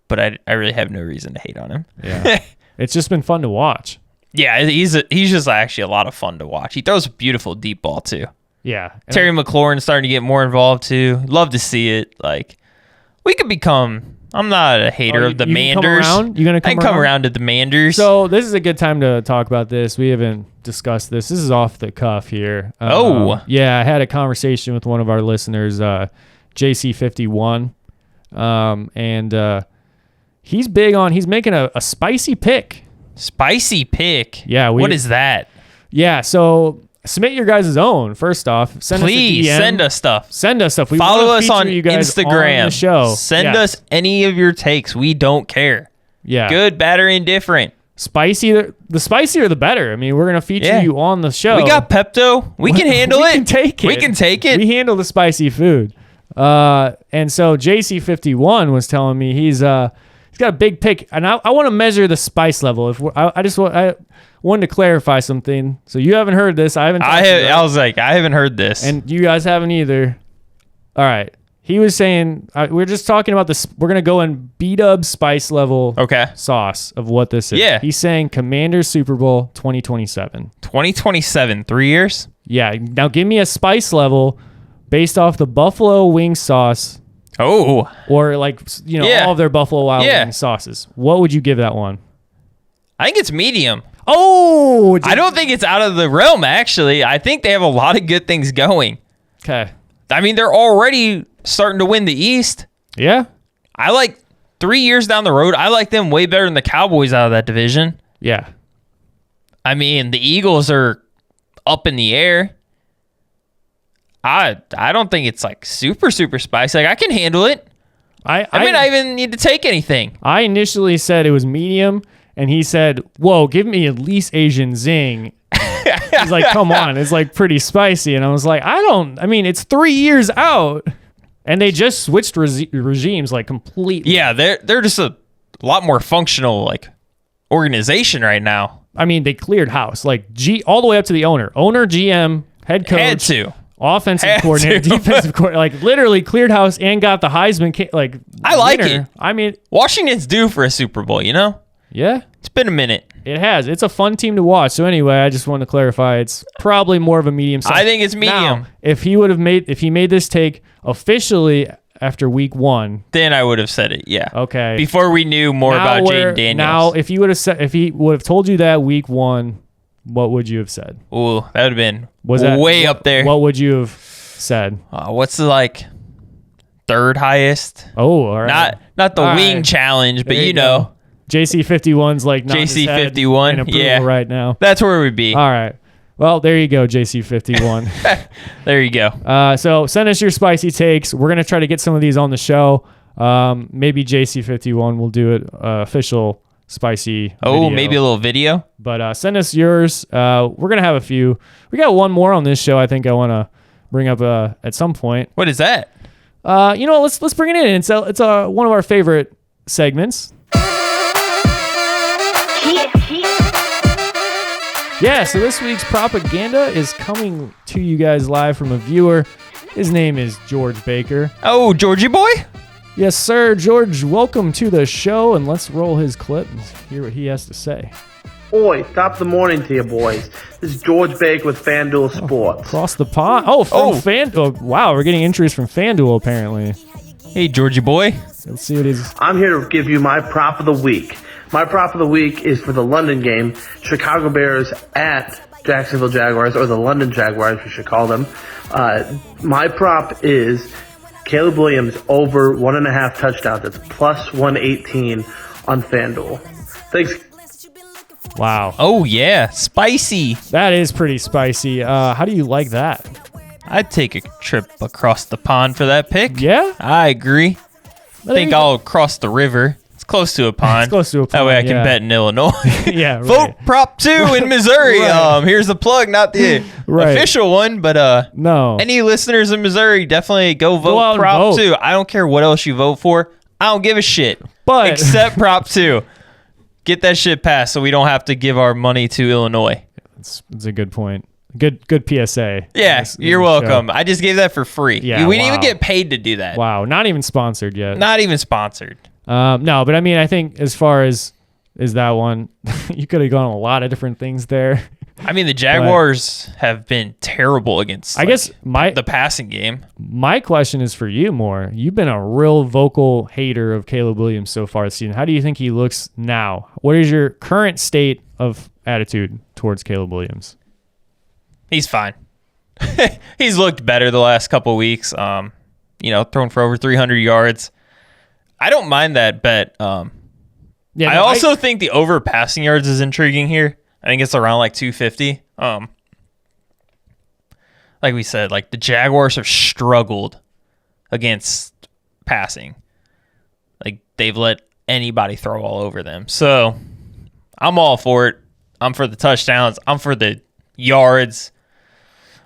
but I really have no reason to hate on him. Yeah. It's just been fun to watch. Yeah, he's just actually a lot of fun to watch. He throws a beautiful deep ball too. Yeah. Terry McLaurin's starting to get more involved too. Love to see it. Like, we could become I'm not a hater of the Manders. You gonna come around? I can come around to the Manders. So this is a good time to talk about this. We haven't discussed this. This is off the cuff here. Yeah, I had a conversation with one of our listeners, JC51, and he's big on. He's making a spicy pick. Spicy pick. Yeah. What is that? Yeah. So submit your guys' own. First off, Please send us stuff. Send us stuff. We follow us on you guys Instagram. On the show. Send us any of your takes. We don't care. Yeah. Good, bad, or indifferent. Spicy. The spicier, the better. I mean, we're gonna feature you on the show. We got Pepto. We can handle it. We can take it. We can take it. We handle the spicy food. And so JC51 was telling me he's got a big pick, and I want to measure the spice level. I wanted to clarify something. So you haven't heard this. I haven't. I was like, I haven't heard this, and you guys haven't either. All right. He was saying we're just talking about this. We're gonna go in B-Dub spice level. Sauce of what this is. Yeah. He's saying Commander Super Bowl 2027. 2027, 3 years. Yeah. Now give me a spice level based off the buffalo wing sauce. Oh. Or all of their Buffalo Wild Wings sauces. What would you give that one? I think it's medium. Oh. I don't think it's out of the realm, actually. I think they have a lot of good things going. Okay. I mean, they're already starting to win the East. Yeah. I like 3 years down the road, I like them way better than the Cowboys out of that division. Yeah. I mean, the Eagles are up in the air. I don't think it's like super, super spicy. Like, I can handle it. I may not even need to take anything. I initially said it was medium, and he said, whoa, give me at least Asian zing. He's like, come on, it's like pretty spicy. And I was like, it's 3 years out. And they just switched regimes like completely. Yeah, they're just a lot more functional like organization right now. I mean, they cleared house like all the way up to the owner, GM, head coach, had to. Offensive coordinator, defensive coordinator, like literally cleared house and got the Heisman. I like it. I mean, Washington's due for a Super Bowl, you know? Yeah, it's been a minute. It has. It's a fun team to watch. So anyway, I just want to clarify, it's probably more of a medium size. I think it's medium. Now, if he made this take officially after week 1, then I would have said it. Yeah. Okay. Before we knew more about Jayden Daniels. Now, if he would have told you that week 1, what would you have said? Ooh, that would have been way up there. What would you have said? What's the third highest? Oh, all right. Not the wing challenge, but you know. JC51's like JC51, yeah, right now. That's where we'd be. All right. Well, there you go, JC51. There you go. So send us your spicy takes. We're gonna try to get some of these on the show. Maybe JC51 will do it official spicy. Oh, maybe a little video. But send us yours. We're gonna have a few. We got one more on this show. I think I want to bring up at some point. What is that? Let's bring it in. It's one of our favorite segments. Yeah, so this week's propaganda is coming to you guys live from a viewer. His name is George Baker. Oh, Georgie boy? Yes, sir. George, welcome to the show, and let's roll his clip and hear what he has to say. Oi, top the morning to you boys. This is George Baker with FanDuel Sports. Across the pond? FanDuel. Wow, we're getting entries from FanDuel, apparently. Hey, Georgie boy. Let's see what he's... I'm here to give you my prop of the week. My prop of the week is for the London game, Chicago Bears at Jacksonville Jaguars, or the London Jaguars, we should call them. My prop is Caleb Williams over 1.5 touchdowns. It's plus 118 on FanDuel. Thanks. Wow. Oh, yeah. Spicy. That is pretty spicy. How do you like that? I'd take a trip across the pond for that pick. Yeah? I agree. I think I'll cross the river. Close to a pond. It's close to a pond. That way I can bet in Illinois. Yeah, right. Vote Prop 2 in Missouri. Right. Here's the plug, not the official one, but no. Any listeners in Missouri, definitely go vote Prop 2. I don't care what else you vote for. I don't give a shit. But except Prop 2. Get that shit passed so we don't have to give our money to Illinois. It's a good point. Good PSA. Yeah, you're welcome. I just gave that for free. Yeah, we didn't even get paid to do that. Wow, not even sponsored yet. Not even sponsored. No, but I mean, I think as far as that one, you could have gone a lot of different things there. I mean, the Jaguars have been terrible against the passing game. My question is for you more. You've been a real vocal hater of Caleb Williams so far this season. How do you think he looks now? What is your current state of attitude towards Caleb Williams? He's fine. He's looked better the last couple of weeks. Thrown for over 300 yards. I don't mind that bet. I also think the over passing yards is intriguing here. I think it's around like 250. Like we said, like the Jaguars have struggled against passing. Like they've let anybody throw all over them. So I'm all for it. I'm for the touchdowns. I'm for the yards.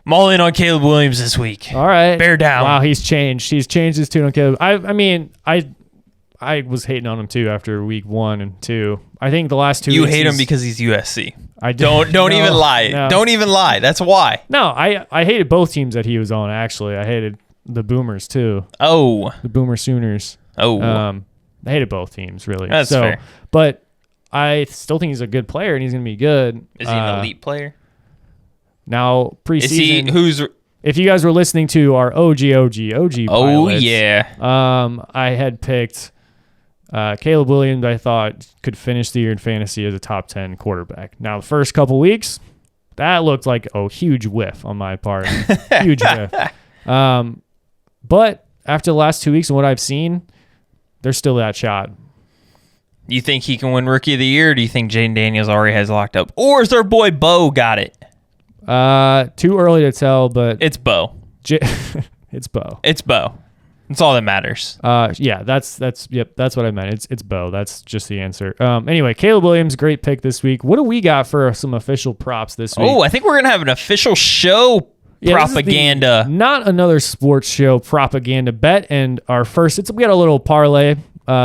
I'm all in on Caleb Williams this week. All right. Bear down. Wow, he's changed. He's changed his tune on Caleb. I was hating on him too after week 1 and 2. I think the last 2 weeks. You hate him because he's USC. I don't even lie. No. Don't even lie. That's why. No, I hated both teams that he was on, actually. I hated the Boomers too. Oh. The Boomer Sooners. Oh. I hated both teams, really. That's fair. But I still think he's a good player and he's going to be good. Is he an elite player? Now, preseason. Is he, if you guys were listening to our OG pilots, I had picked Caleb Williams. I thought could finish the year in fantasy as a top 10 quarterback. Now, the first couple weeks, that looked like a huge whiff on my part. Huge whiff. But after the last 2 weeks and what I've seen, there's still that shot. You think he can win Rookie of the Year, or do you think Jaden Daniels already has locked up? Or is their boy Bo got it? Too early to tell, but it's Bo. It's Bo. It's Bo. That's all that matters. Yeah, that's what I meant. It's Bo. That's just the answer. Anyway, Caleb Williams, great pick this week. What do we got for some official props this week? Oh, I think we're gonna have an official show propaganda. Not another sports show propaganda bet, and our first. We got a little parlay,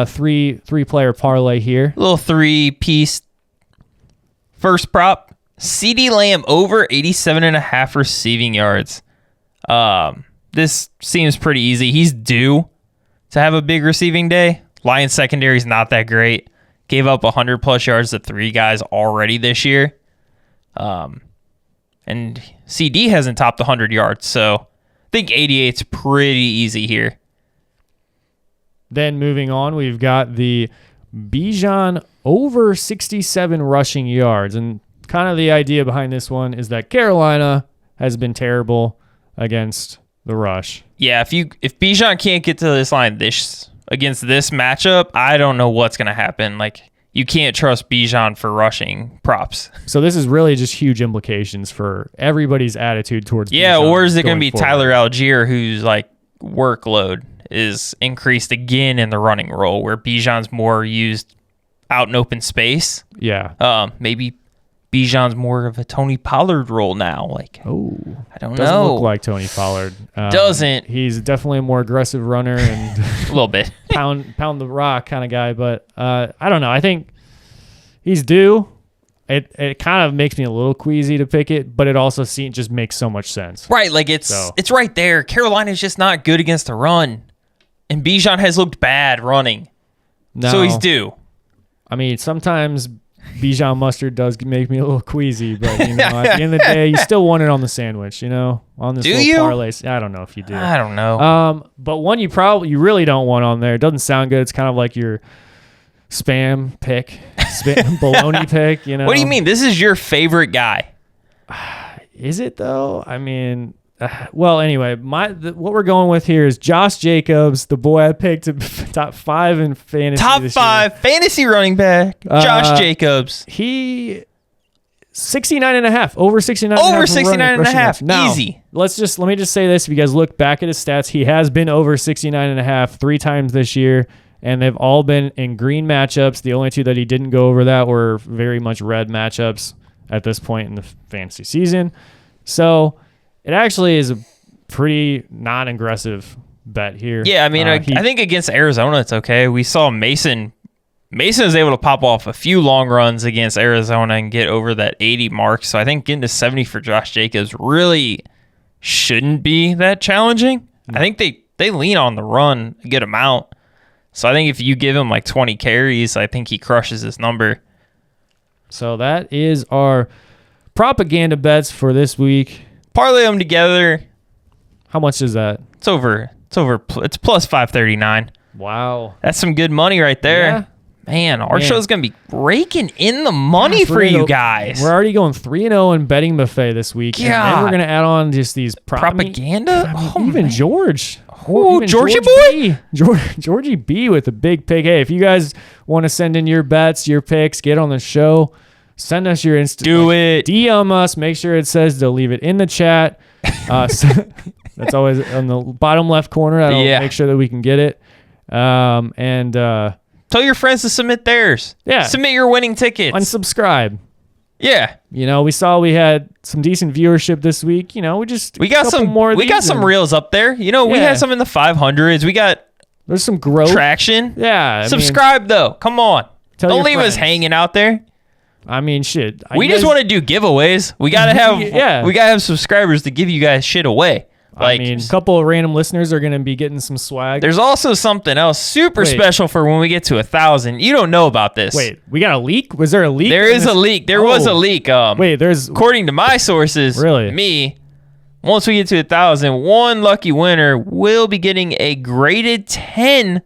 three player parlay here. A little 3-piece. First prop. CeeDee Lamb over 87.5 receiving yards. This seems pretty easy. He's due to have a big receiving day. Lions secondary is not that great. Gave up 100-plus yards to 3 guys already this year. And CD hasn't topped 100 yards, so I think 88's pretty easy here. Then moving on, we've got the Bijan over 67 rushing yards. And kind of the idea behind this one is that Carolina has been terrible against the rush. Yeah, if Bijan can't get to this line against this matchup, I don't know what's going to happen. Like, you can't trust Bijan for rushing props. So this is really just huge implications for everybody's attitude towards Bijan. Or is it going to be forward. Tyler Algier, whose like workload is increased again in the running role, where Bijan's more used out in open space? Yeah. Maybe Bijan's more of a Tony Pollard role now. Like, I don't doesn't know. Look like Tony Pollard. Doesn't. He's definitely a more aggressive runner and a little bit pound the rock kind of guy. But I don't know. I think he's due. It kind of makes me a little queasy to pick it, but it also just makes so much sense. Right, like it's right there. Carolina's just not good against the run, and Bijan has looked bad running. No. So he's due. I mean, sometimes Bijan mustard does make me a little queasy, but at the end of the day, you still want it on the sandwich, on this little parlay. I don't know if you do. I don't know. But one you really don't want on there. It doesn't sound good. It's kind of like your spam pick, baloney pick. What do you mean? This is your favorite guy? Is it though? I mean, well, anyway, what we're going with here is Josh Jacobs, the boy I picked top 5 in fantasy. Top 5 fantasy running back, Josh Jacobs. He 69.5, over 69. Over 69.5, now, easy. Let me just say this: if you guys look back at his stats, he has been over 69.5 3 times this year, and they've all been in green matchups. The only 2 that he didn't go over that were very much red matchups at this point in the fantasy season. So it actually is a pretty non-aggressive bet here. Yeah, I mean, I think against Arizona, it's okay. We saw Mason was able to pop off a few long runs against Arizona and get over that 80 mark. So I think getting to 70 for Josh Jacobs really shouldn't be that challenging. I think they lean on the run a good amount. So I think if you give him like 20 carries, I think he crushes this number. So that is our propaganda bets for this week. Parlay them together. How much is that? It's over. It's plus 539. Wow. That's some good money right there. Yeah. Man, our show's going to be raking in the money for you guys. We're already going 3-0 in betting buffet this week. And then we're going to add on just these propaganda. Even George. Oh, Georgie boy. Georgie B with a big pick. Hey, if you guys want to send in your bets, your picks, get on the show, send us your Do it. DM us. Make sure it says to leave it in the chat. That's always on the bottom left corner. That'll make sure that we can get it. Tell your friends to submit theirs. Yeah. Submit your winning tickets. Unsubscribe. Yeah. We saw we had some decent viewership this week. We got some more. We got some reels up there. We had some in the 500s. There's some growth. Traction. Yeah. Subscribe though. Come on. Don't leave us hanging out there. I mean, shit. We just want to do giveaways. We gotta have we gotta have subscribers to give you guys shit away. A couple of random listeners are gonna be getting some swag. There's also something else super special for when we get to 1,000. You don't know about this. Wait, we got a leak? Was there a leak? There is a leak. There was a leak. There's according to my sources. Really? Once we get to 1,000, one lucky winner will be getting a graded 10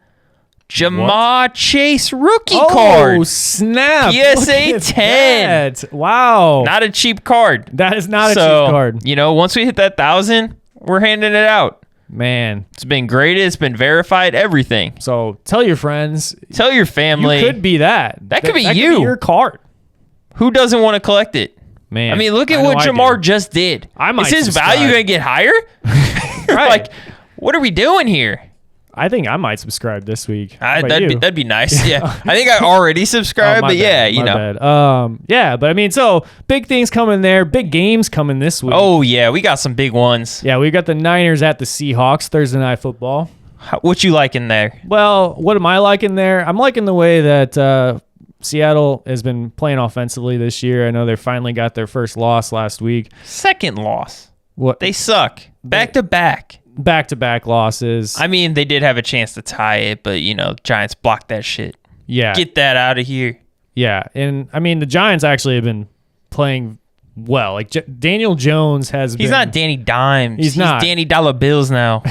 Ja'Marr Chase rookie card. Oh, snap. PSA 10. That. Wow. Not a cheap card. That is not a cheap card. Once we hit that 1,000, we're handing it out. Man. It's been graded. It's been verified. Everything. So tell your friends. Tell your family. You could be that. That could be you. Could be your card. Who doesn't want to collect it? Man. I mean, look at what Ja'Marr just did. Is his value going to get higher? Right. What are we doing here? I think I might subscribe this week. That'd be nice. Yeah. I think I already subscribed, but bad. But I mean, so big things coming there. Big games coming this week. Oh, yeah. We got some big ones. Yeah, we got the Niners at the Seahawks Thursday Night Football. What you liking there? Well, what am I liking there? I'm liking the way that Seattle has been playing offensively this year. I know they finally got their first loss last week. Second loss. What? They suck. Back-to-back. Back-to-back losses. I mean, they did have a chance to tie it, but, Giants blocked that shit. Yeah. Get that out of here. Yeah. And, I mean, the Giants actually have been playing well. Like, Daniel Jones has been... He's not Danny Dimes. He's not. Danny Dollar Bills now.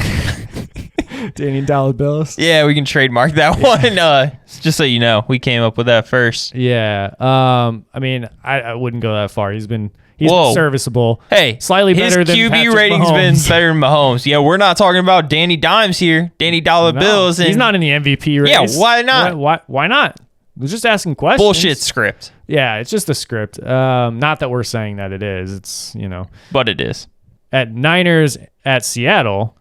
Danny Dollar Bills? Yeah, we can trademark that one. Just so you know, we came up with that first. Yeah. I mean, I wouldn't go that far. He's serviceable. Hey, slightly better than his QB Patrick rating's Mahomes. been better than Mahomes. Yeah, we're not talking about Danny Dimes here. Danny Dollar Bills. He's not in the MVP race. Yeah, why not? Why not? We're just asking questions. Bullshit script. Yeah, it's just a script. Not that we're saying that it is. It's, But it is. At Niners at Seattle,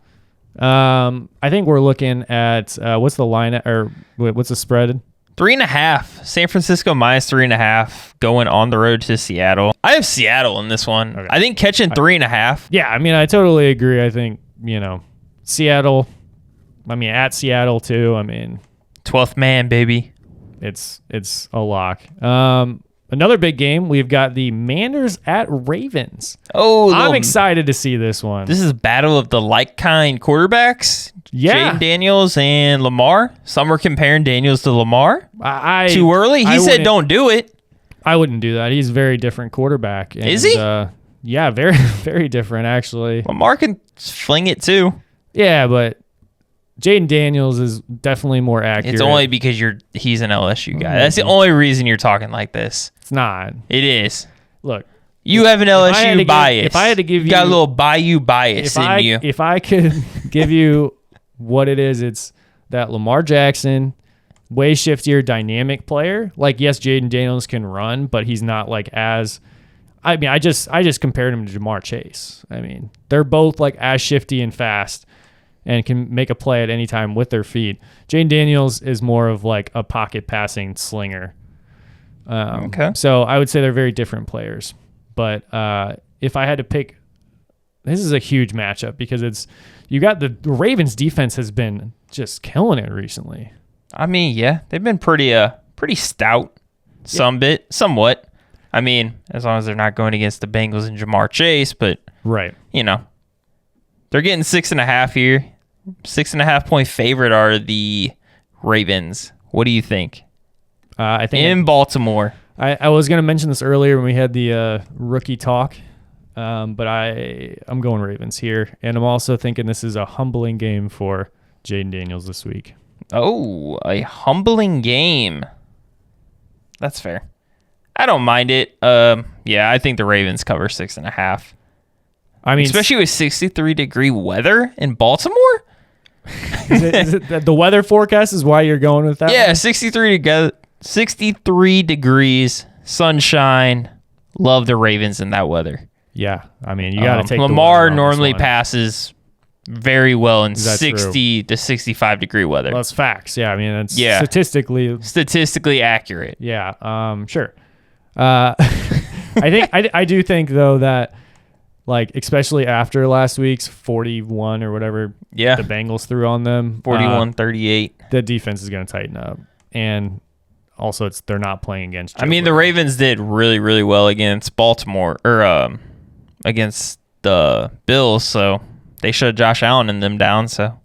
I think we're looking at, what's the line, or what's the spread? 3.5. San Francisco minus 3.5 going on the road to Seattle. I have Seattle in this one. Okay. I think catching 3.5. Yeah, I mean, I totally agree. I think, Seattle, at Seattle too. 12th man, baby. It's a lock. Another big game, we've got the Manders at Ravens. Oh, I'm excited to see this one. This is a battle of the like-kind quarterbacks. Yeah. Jaden Daniels and Lamar. Some are comparing Daniels to Lamar. Too early? He said don't do it. I wouldn't do that. He's a very different quarterback. And, is he? Yeah, very, very different, actually. Lamar can fling it, too. Yeah, but Jaden Daniels is definitely more accurate. It's only because he's an LSU guy. That's the only reason you're talking like this. It's not. It is. Look. You have an LSU bias. If I had to give you... got a little Bayou bias in you. If I could give you what it is, it's that Lamar Jackson, way shiftier, dynamic player. Like, yes, Jaden Daniels can run, but he's not like as... I just compared him to Ja'Marr Chase. They're both like as shifty and fast and can make a play at any time with their feet. Jaden Daniels is more of like a pocket passing slinger. Okay. So I would say they're very different players. But if I had to pick, this is a huge matchup because you got the Ravens defense has been just killing it recently. Yeah, they've been pretty stout, somewhat. As long as they're not going against the Bengals and Ja'Marr Chase, but right, they're getting 6.5 here. 6.5 point favorite are the Ravens. What do you think? I think in Baltimore. I was going to mention this earlier when we had the rookie talk, but I'm going Ravens here, and I'm also thinking this is a humbling game for Jayden Daniels this week. Oh, a humbling game. That's fair. I don't mind it. Yeah, I think the Ravens cover 6.5. I mean, especially with 63-degree weather in Baltimore. Is it the weather forecast is why you're going with that? Yeah, one? 63 degrees, sunshine. Love the Ravens in that weather. Yeah, I mean, you got to take Lamar normally passes very well in That's 60 to 65 degree weather. Well, that's facts. Yeah, I mean, it's statistically accurate. Yeah, sure. I do think though that, like, especially after last week's 41 or whatever the Bengals threw on them, 41-38, the defense is going to tighten up, and also they're not playing against Joe the Ravens did really, really well against Baltimore or against the Bills, so they shut Josh Allen and them down. So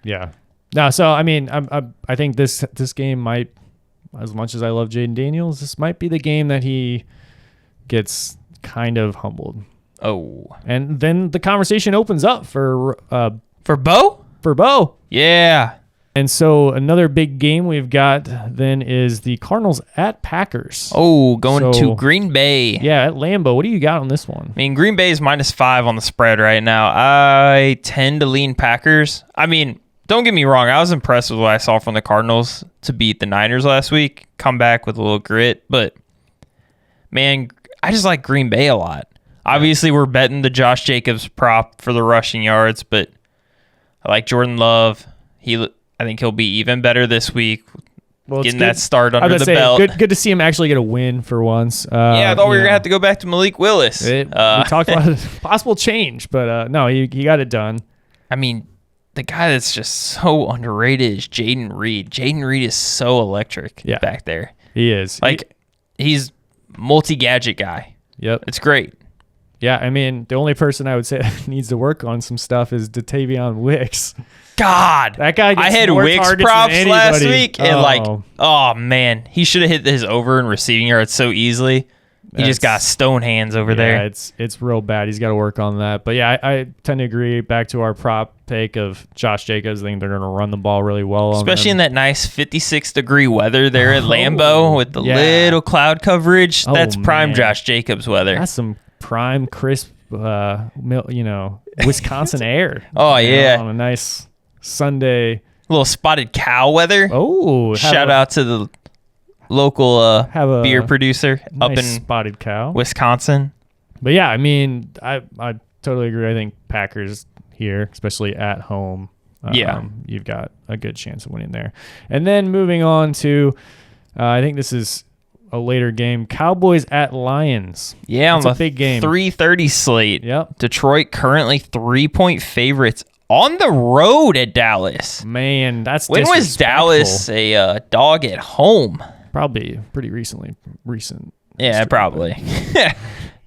yeah, no. So I mean, I think this game might, as much as I love Jayden Daniels, this might be the game that he gets kind of humbled. Oh, and then the conversation opens up for Bo. For Bo, yeah. And so another big game we've got then is the Cardinals at Packers. Oh, going to Green Bay. Yeah, at Lambeau. What do you got on this one? I mean, Green Bay is -5 on the spread right now. I tend to lean Packers. I mean, don't get me wrong. I was impressed with what I saw from the Cardinals to beat the Niners last week. Come back with a little grit. But, man, I just like Green Bay a lot. Obviously, we're betting the Josh Jacobs prop for the rushing yards, but I like Jordan Love. I think he'll be even better this week, getting that start under the belt. Good to see him actually get a win for once. I thought we were going to have to go back to Malik Willis. We talked about possible change, but no, he got it done. I mean, the guy that's just so underrated is Jayden Reed. Jayden Reed is so electric back there. He is. He's multi-gadget guy. Yep. It's great. Yeah, I mean, the only person I would say that needs to work on some stuff is Dontayvion Wicks. God, that guy gets I had more Wicks props last week, and oh man, he should have hit his over in receiving yards so easily. He just got stone hands over there. It's real bad. He's got to work on that. But yeah, I tend to agree. Back to our prop take of Josh Jacobs. I think they're going to run the ball really well, especially in that nice 56-degree weather there at Lambeau with the little cloud coverage. That's prime Josh Jacobs weather. That's some prime crisp, Wisconsin air. Oh yeah, on a nice Sunday. A little spotted cow weather. Oh, shout out to the local beer producer nice up in Spotted Cow, Wisconsin. But yeah, I mean, I totally agree. I think Packers here, especially at home, you've got a good chance of winning there. And then moving on to, I think this is a later game, Cowboys at Lions. Yeah, it's a big game. 3:30 slate. Yep. Detroit currently 3-point favorites on the road at Dallas. Man, that's when was Dallas a dog at home? Probably pretty recent. Yeah, probably.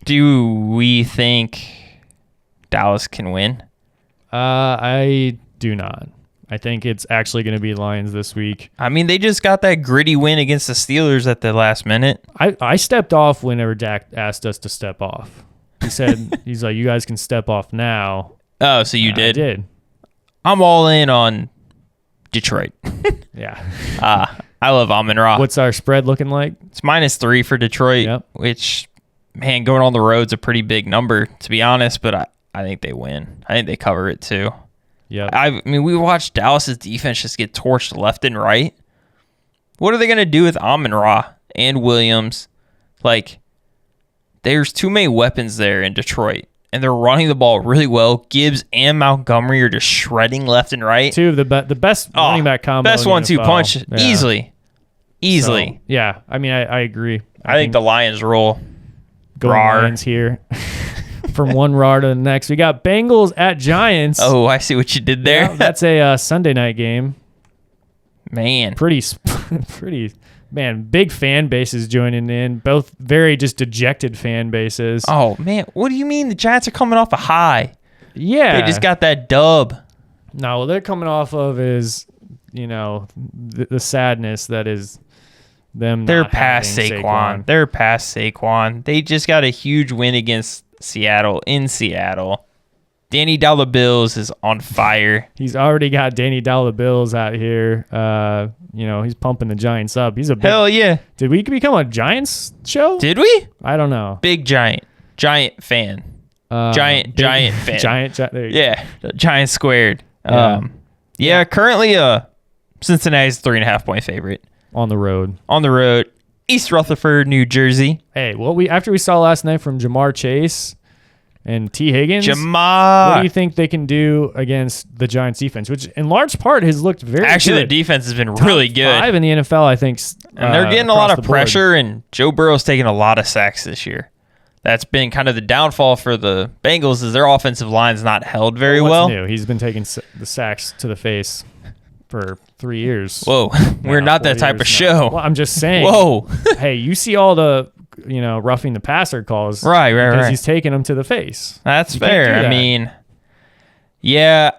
Do we think Dallas can win? I do not. I think it's actually going to be Lions this week. I mean, they just got that gritty win against the Steelers at the last minute. I stepped off whenever Dak asked us to step off. He said, he's like, you guys can step off now. Oh, so you did? I did. I'm all in on Detroit. Yeah. I love Amon-Ra. What's our spread looking like? It's -3 for Detroit, which, man, going on the road's a pretty big number, to be honest, but I think they win. I think they cover it too. Yeah. I mean, we watched Dallas's defense just get torched left and right. What are they going to do with Amon-Ra and Williams? There's too many weapons there in Detroit, and they're running the ball really well. Gibbs and Montgomery are just shredding left and right. Two of the best running back combo. Best 1-2 punch, easily. So, yeah, I mean, I agree. I think the Lions roll. Go Lions here. From one RAR to the next. We got Bengals at Giants. Oh, I see what you did there. Yeah, that's a Sunday night game. Man. Pretty, man, big fan bases joining in. Both very just dejected fan bases. Oh, man. What do you mean the Giants are coming off a high? Yeah. They just got that dub. No, what they're coming off of is, the sadness that is They're past Saquon. They're past Saquon. They just got a huge win against Seattle in Seattle. Danny Dollar Bills is on fire. He's already got Danny Dollar Bills out here. He's pumping the Giants up. He's a big, hell yeah. Did we become a Giants show? Did we? I don't know. Big Giant fan. Giant fan. Giant. There you go. Giant squared. Yeah. Currently, Cincinnati's 3.5-point favorite on the road. East Rutherford, New Jersey. Hey, after we saw last night from Jamar Chase and T. Higgins, what do you think they can do against the Giants defense, which in large part has looked very Actually, good. The defense has been really good. 5 in the NFL, I think. And they're getting a lot of pressure, and Joe Burrow's taking a lot of sacks this year. That's been kind of the downfall for the Bengals is their offensive line's not held very well. New? He's been taking the sacks to the face for 3 years. Whoa, we're not that type of show. Well, I'm just saying. Whoa. Hey, you see all the roughing the passer calls. Right. Because he's taking them to the face. That's fair. I mean, yeah,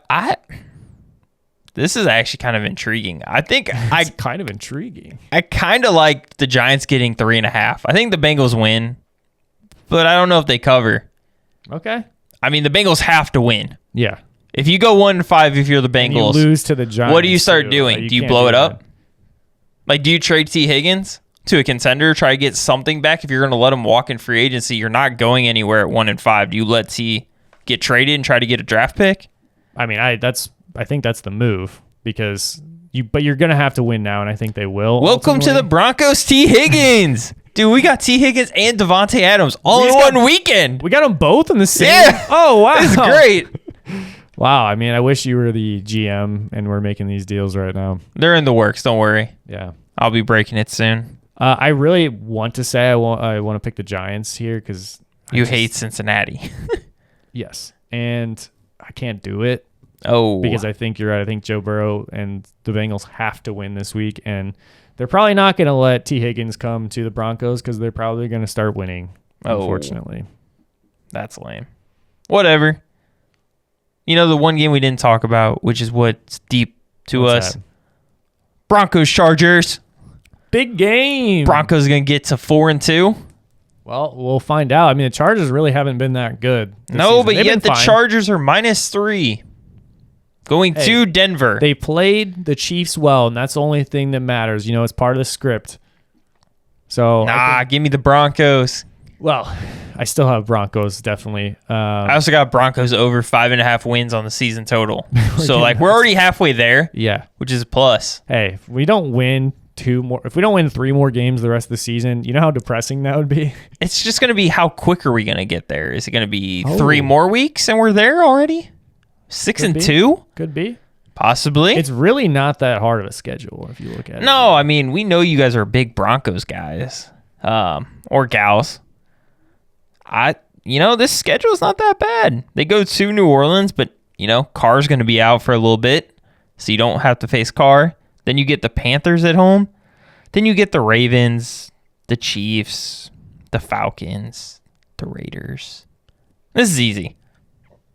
this is actually kind of intriguing. I think it's kind of intriguing. I kind of like the Giants getting 3.5. I think the Bengals win, but I don't know if they cover. Okay. I mean, the Bengals have to win. Yeah. If you go 1-5, if you're the Bengals, and you lose to the Giants. What do you start doing? Do you blow it up? Like, do you trade T. Higgins to a contender, try to get something back? If you're going to let him walk in free agency, you're not going anywhere at 1-5. Do you let T get traded and try to get a draft pick? I mean, I think that's the move because you're going to have to win now, and I think they will. Welcome to the Broncos, T. Higgins. Dude, we got T. Higgins and Devontae Adams all in one weekend. We got them both in the same. Yeah. Oh, wow. This is great. Wow. I mean, I wish you were the GM and we're making these deals right now. They're in the works. Don't worry. Yeah. I'll be breaking it soon. I really want to say I want to pick the Giants here because you hate Cincinnati. Yes. And I can't do it. Oh. Because I think you're right. I think Joe Burrow and the Bengals have to win this week. And they're probably not going to let T. Higgins come to the Broncos because they're probably going to start winning, unfortunately. That's lame. Whatever. You know, the one game we didn't talk about, which is what's deep to us. That? Broncos Chargers. Big game. Broncos going to get to 4-2. Well, we'll find out. I mean, the Chargers really haven't been that good. No, season. But yet the Chargers are -3. Going to Denver. They played the Chiefs well, and that's the only thing that matters. You know, it's part of the script. So give me the Broncos. Well, I still have Broncos, definitely. I also got Broncos over 5.5 wins on the season total. So, we're already halfway there. Yeah. Which is a plus. Hey, if we don't win 3 more games the rest of the season, you know how depressing that would be? It's just going to be how quick are we going to get there? Is it going to be 3 more weeks and we're there already? 6-2? Could be. Possibly. It's really not that hard of a schedule if you look at it. No, I mean, we know you guys are big Broncos guys or gals. This schedule is not that bad. They go to New Orleans, but, Carr's going to be out for a little bit, so you don't have to face Carr. Then you get the Panthers at home. Then you get the Ravens, the Chiefs, the Falcons, the Raiders. This is easy.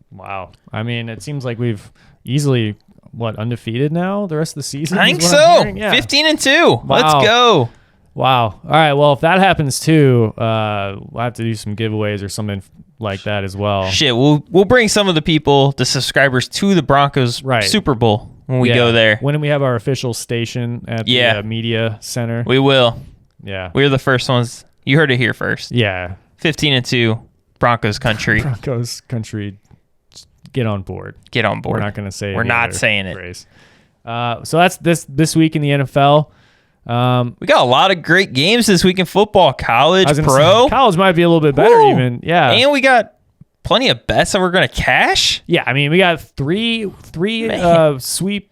Wow. I mean, it seems like we've easily, undefeated now the rest of the season? I think so. Yeah. 15-2. Wow. Let's go. Wow. All right. Well, if that happens too, we'll have to do some giveaways or something like that as well. Shit, we'll bring some of the people, the subscribers, to the Broncos Super Bowl when we go there. When we have our official station at the media center. We will. Yeah. We're the first ones. You heard it here first. Yeah. 15-2, Broncos country. Broncos country. Get on board. Get on board. We're not going to say it. We're not saying it. Phrase. So that's this week in the NFL. We got a lot of great games this week in football. College, pro. College might be a little bit better even. Yeah. And we got plenty of bets that we're going to cash. Yeah. I mean, we got three sweep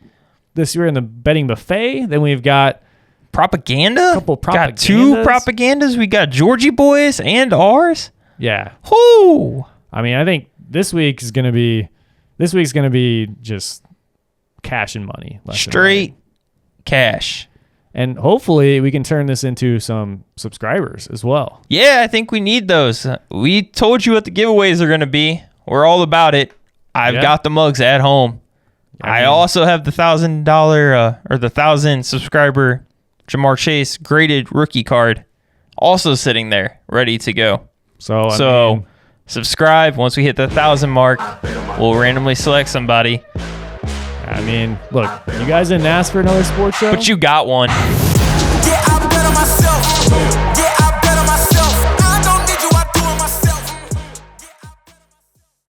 this year in the betting buffet. Then we've got propaganda. Couple got 2 propagandas. We got Georgie boys and ours. Yeah. Whoo. I mean, I think this week's going to be just cash and money. Straight cash. And hopefully we can turn this into some subscribers as well. Yeah, I think we need those. We told you what the giveaways are going to be. We're all about it. I've got the mugs at home. I also have the $1,000 or the 1,000 subscriber Ja'Marr Chase, graded rookie card, also sitting there, ready to go. So subscribe. Once we hit the 1,000 mark, we'll randomly select somebody. I mean, look, you guys didn't ask for another sports show? But you got one. Yeah, I bet on myself.